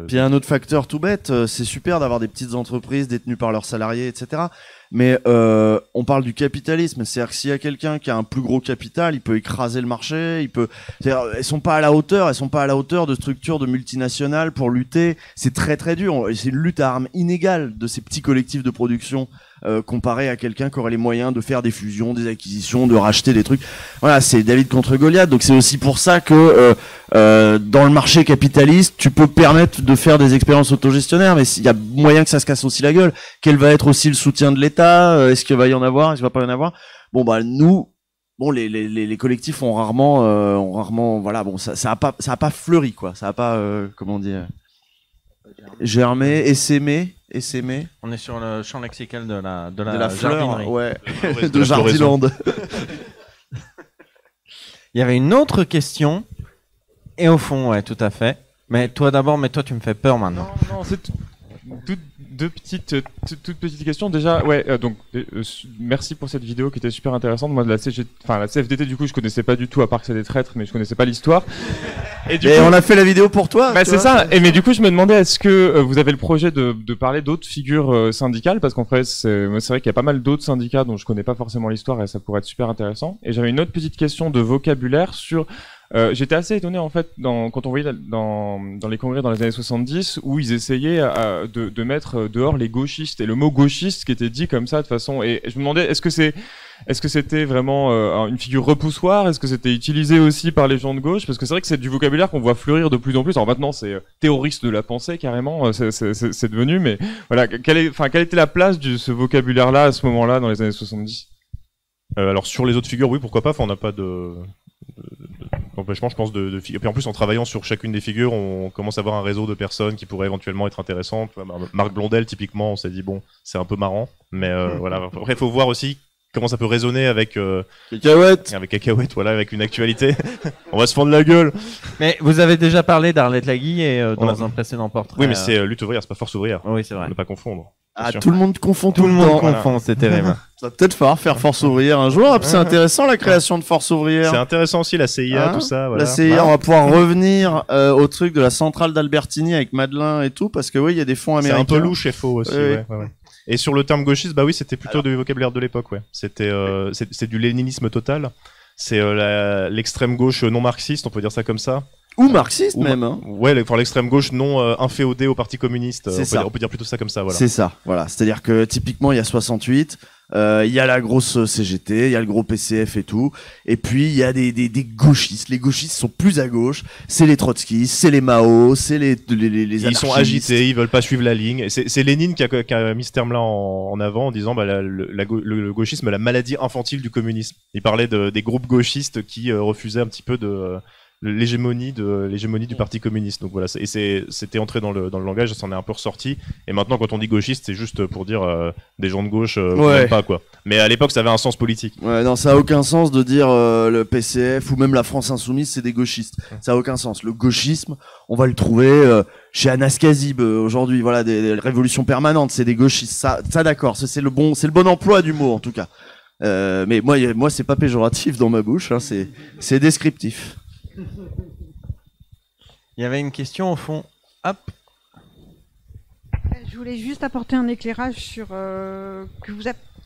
Puis il y a un autre facteur tout bête, c'est super d'avoir des petites entreprises détenues par leurs salariés, etc. Mais on parle du capitalisme, c'est-à-dire que s'il y a quelqu'un qui a un plus gros capital, il peut écraser le marché, elles sont pas à la hauteur de structures de multinationales pour lutter. C'est très très dur. C'est une lutte à armes inégales de ces petits collectifs de production comparé à quelqu'un qui aurait les moyens de faire des fusions, des acquisitions, de racheter des trucs. Voilà, c'est David contre Goliath. Donc c'est aussi pour ça que dans le marché capitaliste, tu peux permettre de faire des expériences autogestionnaires, mais il y a moyen que ça se casse aussi la gueule. Quel va être aussi le soutien de l'État? Est-ce qu'il va y en avoir? Est-ce qu'il va pas y en avoir? Bon bah nous, les collectifs ont rarement, voilà, bon ça a pas fleuri quoi. Ça a pas comment dire, germé, essaimé. On est sur le champ lexical de la fleur, jardinerie. ouais, de Jardiland. Il y avait une autre question, et au fond, ouais, tout à fait. Mais toi d'abord, tu me fais peur maintenant. Non, c'est deux toutes petites questions. Déjà, donc merci pour cette vidéo qui était super intéressante. Moi, la CFDT, du coup, je connaissais pas du tout, à part que c'est des traîtres, mais je connaissais pas l'histoire. Et on a fait la vidéo pour toi. Bah c'est ça. Mais du coup, je me demandais, est-ce que vous avez le projet de parler d'autres figures syndicales, parce qu'en fait, c'est vrai qu'il y a pas mal d'autres syndicats dont je connais pas forcément l'histoire et ça pourrait être super intéressant. Et j'avais une autre petite question de vocabulaire sur. J'étais assez étonné en fait quand on voyait dans les congrès dans les années 70 où ils essayaient de mettre dehors les gauchistes et le mot gauchiste qui était dit comme ça de façon, et je me demandais est-ce que c'était vraiment une figure repoussoire, est-ce que c'était utilisé aussi par les gens de gauche, parce que c'est vrai que c'est du vocabulaire qu'on voit fleurir de plus en plus. Alors maintenant c'est terroriste de la pensée carrément, c'est devenu, mais voilà, quelle était la place de ce vocabulaire là à ce moment-là dans les années 70? Alors sur les autres figures, oui, pourquoi pas. Enfin, on n'a pas d'empêchement, je pense, de figures. Et puis en plus, en travaillant sur chacune des figures, on commence à avoir un réseau de personnes qui pourraient éventuellement être intéressantes. Marc Blondel, typiquement, on s'est dit, bon, c'est un peu marrant. Mais voilà. Après, il faut voir aussi comment ça peut résonner avec Cacahuète, voilà, avec une actualité. On va se fendre la gueule. Mais vous avez déjà parlé d'Arlette Laguille dans un précédent portrait. Oui, mais c'est lutte ouvrière, c'est pas force ouvrière. Oui, c'est vrai. Ne pas confondre. Ah, tout le monde confond tout le temps. Confond, c'est terrible. Ça va peut-être falloir faire Force ouvrière un jour. C'est intéressant la création de Force ouvrière. C'est intéressant aussi la CIA, tout ça. Voilà. La CIA, on va pouvoir revenir au truc de la centrale d'Albertini avec Madelin et tout, parce que oui, il y a des fonds américains. C'est un peu louche et faux aussi. Ouais. Et sur le terme gauchiste, bah oui, c'était plutôt du vocabulaire de l'époque. Ouais. C'était c'est du léninisme total. C'est l'extrême gauche non marxiste, on peut dire ça comme ça. Ou marxiste même. Hein. Ouais, l'extrême gauche non inféodée au parti communiste. On peut dire plutôt ça comme ça. Voilà. C'est ça. Voilà. C'est-à-dire que typiquement il y a 68, il y a la grosse CGT, il y a le gros PCF et tout, et puis il y a des gauchistes. Les gauchistes sont plus à gauche. C'est les trotskistes, c'est les Mao, c'est les anarchistes. Ils sont agités, ils veulent pas suivre la ligne. C'est Lénine qui a mis ce terme-là en avant en disant le gauchisme, la maladie infantile du communisme. Il parlait des groupes gauchistes qui refusaient un petit peu l'hégémonie du parti communiste. Donc voilà, c'était entré dans le langage, ça s'en est un peu ressorti. Et maintenant, quand on dit gauchiste, c'est juste pour dire des gens de gauche, même pas quoi. Mais à l'époque, ça avait un sens politique. Ouais, non, ça a aucun sens de dire le PCF ou même la France insoumise, c'est des gauchistes. Ça a aucun sens. Le gauchisme, on va le trouver chez Anas Kazib aujourd'hui. Voilà, des révolutions permanentes, c'est des gauchistes. Ça d'accord. C'est le bon emploi du mot en tout cas. Mais moi, c'est pas péjoratif dans ma bouche, hein, c'est descriptif. Il y avait une question au fond. Hop. Je voulais juste apporter un éclairage sur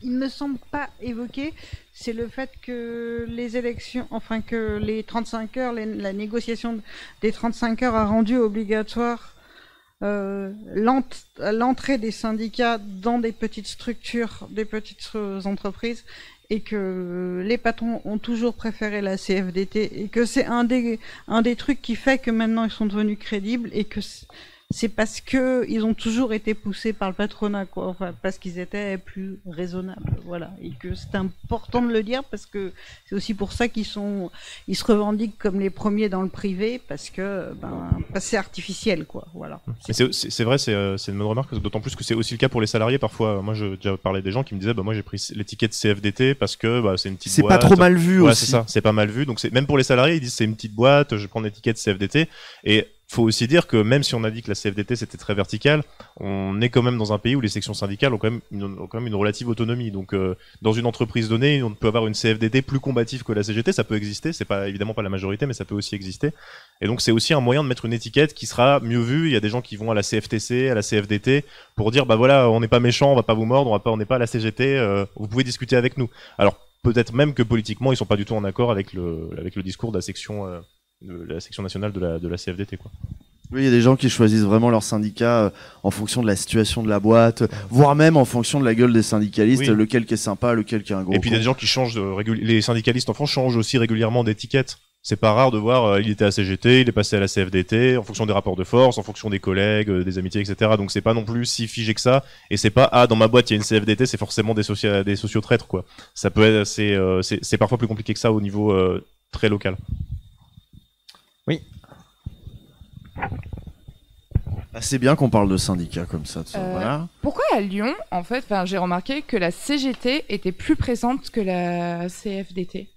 il me semble pas évoqué, c'est le fait que les élections, enfin que les 35 heures, la négociation des 35 heures a rendu obligatoire l'entrée des syndicats dans des petites structures, des petites entreprises, et que les patrons ont toujours préféré la CFDT, et que c'est un des trucs qui fait que maintenant ils sont devenus crédibles, et que c'est parce que ils ont toujours été poussés par le patronat, quoi. Enfin, parce qu'ils étaient plus raisonnables, voilà. Et que c'est important de le dire parce que c'est aussi pour ça ils se revendiquent comme les premiers dans le privé, parce que c'est artificiel, quoi. Voilà. Mais c'est vrai, c'est une bonne remarque, d'autant plus que c'est aussi le cas pour les salariés parfois. Moi, j'ai déjà parlé des gens qui me disaient, moi j'ai pris l'étiquette CFDT parce que c'est une petite boîte. C'est pas trop mal vu aussi. C'est ça, c'est pas mal vu. Donc même pour les salariés, ils disent c'est une petite boîte, je prends l'étiquette CFDT. Et faut aussi dire que même si on a dit que la CFDT c'était très vertical, on est quand même dans un pays où les sections syndicales ont quand même une relative autonomie. Donc dans une entreprise donnée, on peut avoir une CFDT plus combative que la CGT, ça peut exister, c'est pas évidemment pas la majorité, mais ça peut aussi exister. Et donc c'est aussi un moyen de mettre une étiquette qui sera mieux vue. Il y a des gens qui vont à la CFTC, à la CFDT pour dire voilà, on n'est pas méchant, on va pas vous mordre, on n'est pas à la CGT, vous pouvez discuter avec nous. Alors peut-être même que politiquement ils sont pas du tout en accord avec le discours de la section nationale de la CFDT, quoi. Oui, il y a des gens qui choisissent vraiment leur syndicat en fonction de la situation de la boîte, voire même en fonction de la gueule des syndicalistes, lequel qui est sympa, lequel qui est un gros. Et puis il y a des gens qui changent les syndicalistes en France changent aussi régulièrement d'étiquette. C'est pas rare de voir, il était à CGT, il est passé à la CFDT, en fonction des rapports de force, en fonction des collègues, des amitiés, etc. Donc c'est pas non plus si figé que ça. Et c'est pas dans ma boîte il y a une CFDT, c'est forcément des sociotraîtres, quoi. Ça peut être, c'est parfois plus compliqué que ça au niveau très local. Oui. C'est bien qu'on parle de syndicats comme ça. Voilà. Pourquoi à Lyon, en fait, j'ai remarqué que la CGT était plus présente que la CFDT.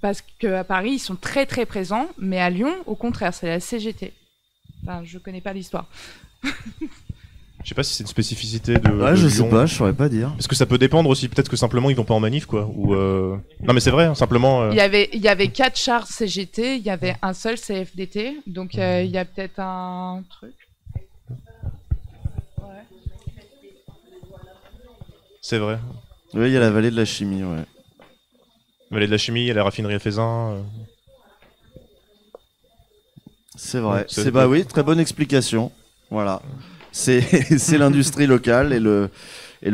Parce qu'à Paris, ils sont très très présents, mais à Lyon, au contraire, c'est la CGT. Je connais pas l'histoire. Je sais pas si c'est une spécificité de. Ouais, je sais pas, je saurais pas dire. Parce que ça peut dépendre aussi, peut-être que simplement ils vont pas en manif, quoi. Ou non, mais c'est vrai, simplement. Il y avait 4 chars CGT, il y avait un seul CFDT, donc il y a peut-être un truc. Ouais. C'est vrai. Oui, il y a la vallée de la chimie, ouais. La vallée de la chimie, il y a la raffinerie à Faisin. C'est vrai. Oui, très bonne explication. Voilà. C'est l'industrie locale et le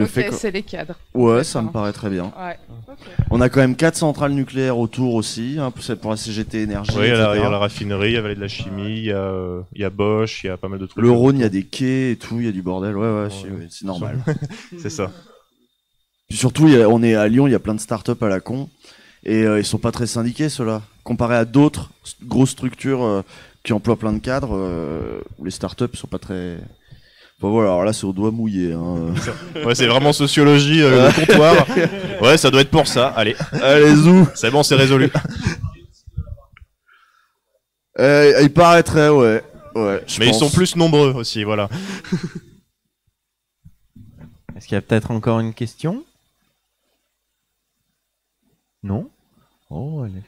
fait que... c'est les cadres. Ouais, ça me paraît très bien. Ouais. Okay. On a quand même 4 centrales nucléaires autour aussi, hein, pour la CGT Énergie. Oui, il y a la raffinerie, il y a la vallée de la chimie, il y a Bosch, il y a pas mal de trucs. Le Rhône, il y a des quais et tout, il y a du bordel. Ouais, c'est normal. C'est ça. Puis surtout, on est à Lyon, il y a plein de startups à la con et ils sont pas très syndiqués, ceux-là. Comparé à d'autres grosses structures qui emploient plein de cadres, où les startups sont pas très... Bon voilà, alors là c'est au doigt mouillé. Hein. Ouais, c'est vraiment sociologie, le comptoir. Ouais, ça doit être pour ça. Allez, zou. C'est bon, c'est résolu. Il paraîtrait, ouais. Mais pense. ils sont plus nombreux aussi, voilà. Est-ce qu'il y a peut-être encore une question? Non? Oh, allez.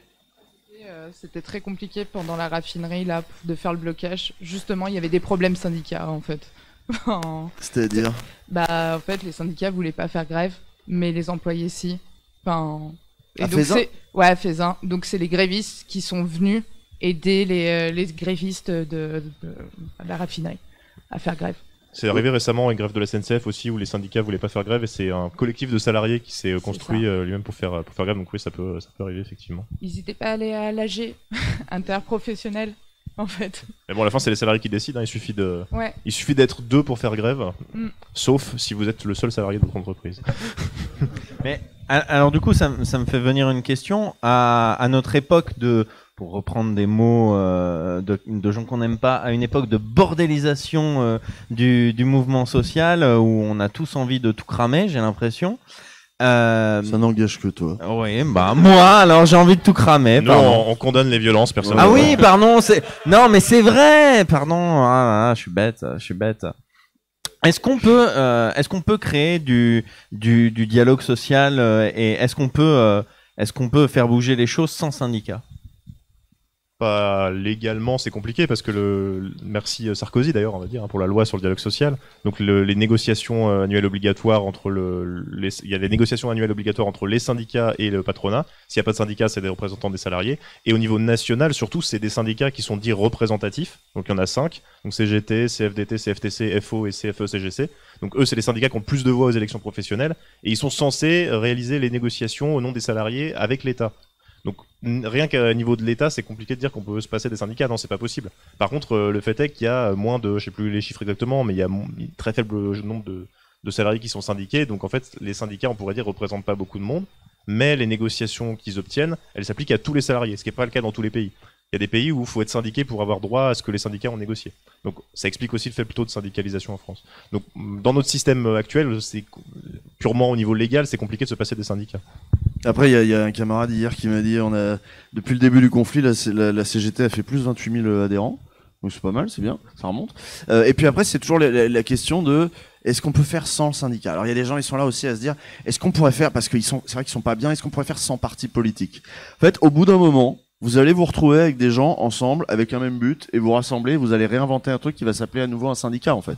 C'était très compliqué pendant la raffinerie là de faire le blocage. Justement, il y avait des problèmes syndicats en fait. C'est-à-dire en fait, les syndicats voulaient pas faire grève, mais les employés si. À Faisin ? Ouais, à Faisin. Donc c'est les grévistes qui sont venus aider les grévistes de la raffinerie à faire grève. C'est arrivé récemment une grève de la SNCF aussi où les syndicats voulaient pas faire grève et c'est un collectif de salariés qui s'est construit lui-même pour faire grève. Donc oui, ça peut arriver effectivement. Ils n'étaient pas allés à l'AG interprofessionnel en fait. Mais bon, à la fin c'est les salariés qui décident. Hein. Il suffit d'être 2 pour faire grève, sauf si vous êtes le seul salarié de votre entreprise. Mais alors du coup, ça me fait venir une question à notre époque pour reprendre des mots de gens qu'on n'aime pas, à une époque de bordélisation du mouvement social où on a tous envie de tout cramer, j'ai l'impression. Ça n'engage que toi. Oui, moi, alors j'ai envie de tout cramer. Nous, on condamne les violences, personnellement. Ah oui, pardon, non, mais c'est vrai, pardon, je suis bête. Est-ce qu'on peut créer du dialogue social et est-ce qu'on peut faire bouger les choses sans syndicat? Pas légalement, c'est compliqué parce que merci Sarkozy d'ailleurs, on va dire, pour la loi sur le dialogue social. Donc les négociations annuelles obligatoires il y a les négociations annuelles obligatoires entre les syndicats et le patronat. S'il n'y a pas de syndicats, c'est des représentants des salariés. Et au niveau national, surtout, c'est des syndicats qui sont dits représentatifs. Donc il y en a 5. Donc CGT, CFDT, CFTC, FO et CFE-CGC. Donc eux, c'est les syndicats qui ont plus de voix aux élections professionnelles et ils sont censés réaliser les négociations au nom des salariés avec l'État. Donc rien qu'à niveau de l'État, c'est compliqué de dire qu'on peut se passer des syndicats. Non, c'est pas possible. Par contre, le fait est qu'il y a moins de, je sais plus les chiffres exactement, mais il y a un très faible nombre de salariés qui sont syndiqués. Donc en fait, les syndicats, on pourrait dire, représentent pas beaucoup de monde. Mais les négociations qu'ils obtiennent, elles s'appliquent à tous les salariés, ce qui n'est pas le cas dans tous les pays. Il y a des pays où il faut être syndiqué pour avoir droit à ce que les syndicats ont négocié. Donc ça explique aussi le fait plutôt de syndicalisation en France. Donc dans notre système actuel, c'est purement au niveau légal, c'est compliqué de se passer des syndicats. Après, il y a un camarade hier qui m'a dit, depuis le début du conflit, la CGT a fait plus de 28 000 adhérents. Donc c'est pas mal, c'est bien, ça remonte. Et puis après, c'est toujours la question de est-ce qu'on peut faire sans le syndicat? Alors il y a des gens, ils sont là aussi à se dire, est-ce qu'on pourrait faire, parce que c'est vrai qu'ils sont pas bien, est-ce qu'on pourrait faire sans parti politique? En fait, au bout d'un moment, vous allez vous retrouver avec des gens ensemble, avec un même but, et vous rassembler, vous allez réinventer un truc qui va s'appeler à nouveau un syndicat, en fait.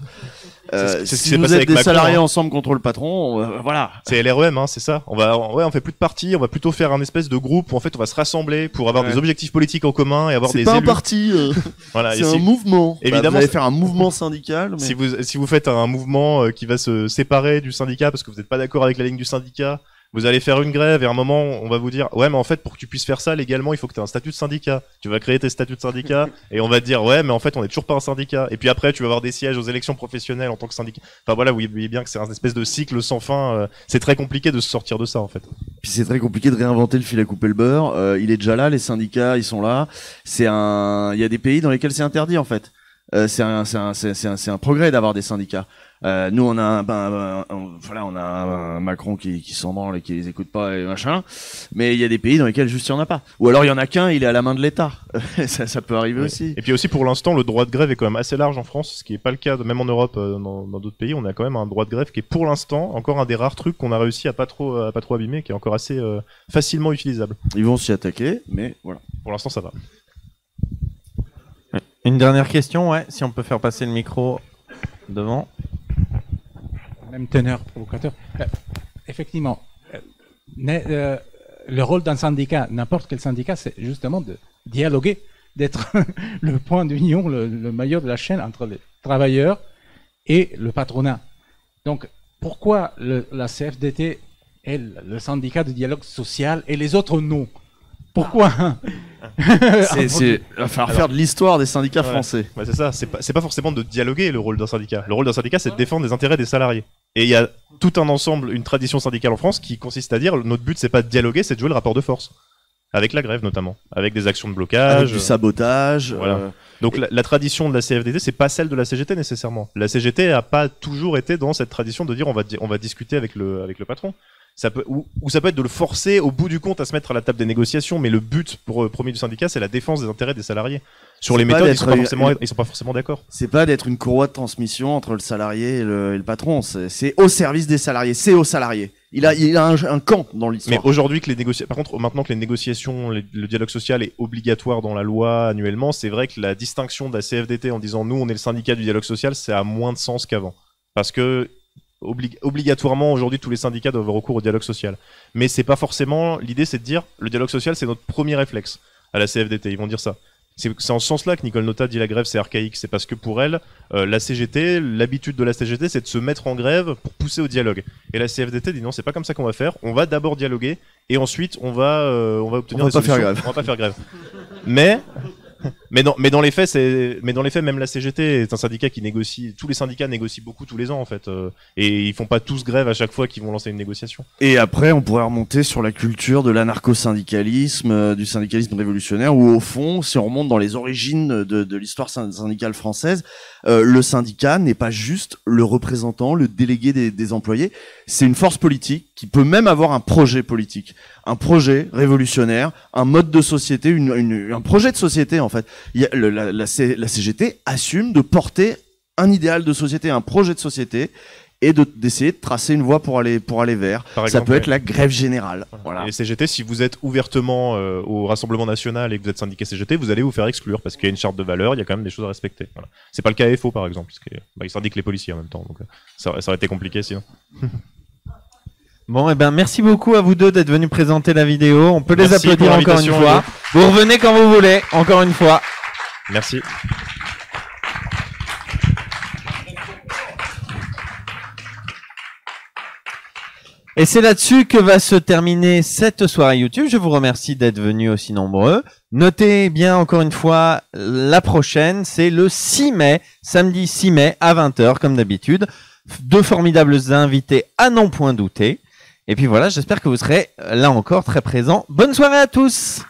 Si vous êtes des salariés ensemble contre le patron, voilà. C'est LREM, hein, c'est ça. On fait plus de parti, on va plutôt faire un espèce de groupe où en fait on va se rassembler pour avoir des objectifs politiques en commun et avoir des élus. C'est pas un parti, voilà, c'est un mouvement. Évidemment, vous allez faire un mouvement syndical. Mais... Si vous faites un mouvement qui va se séparer du syndicat parce que vous n'êtes pas d'accord avec la ligne du syndicat, vous allez faire une grève et à un moment, on va vous dire ouais, mais en fait, pour que tu puisses faire ça légalement, il faut que tu aies un statut de syndicat. Tu vas créer tes statuts de syndicat et on va te dire ouais, mais en fait, on est toujours pas un syndicat. Et puis après, tu vas avoir des sièges aux élections professionnelles en tant que syndicat. Enfin voilà, vous voyez bien que c'est un espèce de cycle sans fin. C'est très compliqué de se sortir de ça en fait. Puis c'est très compliqué de réinventer le fil à couper le beurre. Il est déjà là, les syndicats, ils sont là. Il y a des pays dans lesquels c'est interdit en fait. C'est un progrès d'avoir des syndicats. Nous on a on a un Macron qui s'en branle et qui les écoute pas et machin, mais il y a des pays dans lesquels juste il y en a pas, ou alors il y en a qu'un, il est à la main de l'État. ça peut arriver aussi. Et puis aussi pour l'instant le droit de grève est quand même assez large en France, ce qui est pas le cas même en Europe. Dans d'autres pays on a quand même un droit de grève qui est pour l'instant encore un des rares trucs qu'on a réussi à pas trop abîmer, qui est encore assez facilement utilisable. Ils vont s'y attaquer, mais voilà, pour l'instant ça va. Une dernière question, ouais, si on peut faire passer le micro devant. Même teneur provocateur. Effectivement, le rôle d'un syndicat, n'importe quel syndicat, c'est justement de dialoguer, d'être le point d'union, le maillot de la chaîne entre les travailleurs et le patronat. Donc, pourquoi la CFDT est le syndicat de dialogue social et les autres non? Pourquoi? Il va falloir faire de l'histoire des syndicats français. Ouais, c'est ça, c'est pas forcément de dialoguer le rôle d'un syndicat. Le rôle d'un syndicat, c'est de défendre les intérêts des salariés. Et il y a tout un ensemble, une tradition syndicale en France qui consiste à dire notre but c'est pas de dialoguer, c'est de jouer le rapport de force. Avec la grève notamment, avec des actions de blocage. Avec du sabotage. Voilà. Donc la tradition de la CFDT, c'est pas celle de la CGT nécessairement. La CGT a pas toujours été dans cette tradition de dire on va discuter avec le patron. Ça peut, ou ça peut être de le forcer au bout du compte à se mettre à la table des négociations, mais le but premier du syndicat, c'est la défense des intérêts des salariés. Sur les méthodes, ils sont pas forcément d'accord. C'est pas d'être une courroie de transmission entre le salarié et le patron, c'est au service des salariés, c'est aux salariés. Il a un camp dans l'histoire. Mais aujourd'hui par contre, maintenant que les négociations, le dialogue social est obligatoire dans la loi annuellement, c'est vrai que la distinction de la CFDT en disant nous on est le syndicat du dialogue social, ça a moins de sens qu'avant. Parce que obligatoirement aujourd'hui tous les syndicats doivent avoir recours au dialogue social. Mais c'est pas forcément, l'idée c'est de dire le dialogue social c'est notre premier réflexe à la CFDT, ils vont dire ça. C'est en ce sens-là que Nicole Notat dit la grève c'est archaïque, c'est parce que pour elle, la CGT, l'habitude de la CGT c'est de se mettre en grève pour pousser au dialogue. Et la CFDT dit non, c'est pas comme ça qu'on va faire, on va d'abord dialoguer et ensuite on va obtenir des solutions. On va pas faire grève. Mais dans les faits, même la CGT est un syndicat qui négocie. Tous les syndicats négocient beaucoup tous les ans en fait, et ils font pas tous grève à chaque fois qu'ils vont lancer une négociation. Et après, on pourrait remonter sur la culture de l'anarcho-syndicalisme, du syndicalisme révolutionnaire, où au fond, si on remonte dans les origines de l'histoire syndicale française, le syndicat n'est pas juste le représentant, le délégué des employés. C'est une force politique qui peut même avoir un projet politique, un projet révolutionnaire, un mode de société, un projet de société en fait. La CGT assume de porter un idéal de société, un projet de société, et d'essayer de tracer une voie pour aller vers. Par Ça exemple, peut être ouais. la grève générale. Voilà. Et CGT, si vous êtes ouvertement au Rassemblement National et que vous êtes syndiqué CGT, vous allez vous faire exclure parce qu'il y a une charte de valeurs, il y a quand même des choses à respecter. Voilà. C'est pas le cas à FO par exemple, parce qu'ils syndiquent les policiers en même temps, donc ça aurait été compliqué sinon. Bon, et ben merci beaucoup à vous deux d'être venus présenter la vidéo. On peut les Merci applaudir pour encore une l'invitation, fois. Vous revenez quand vous voulez, encore une fois. Merci. Et c'est là-dessus que va se terminer cette soirée YouTube. Je vous remercie d'être venus aussi nombreux. Notez bien encore une fois, la prochaine, c'est le 6 mai, samedi 6 mai à 20h comme d'habitude. Deux formidables invités à n'en point douter. Et puis voilà, j'espère que vous serez là encore très présents. Bonne soirée à tous!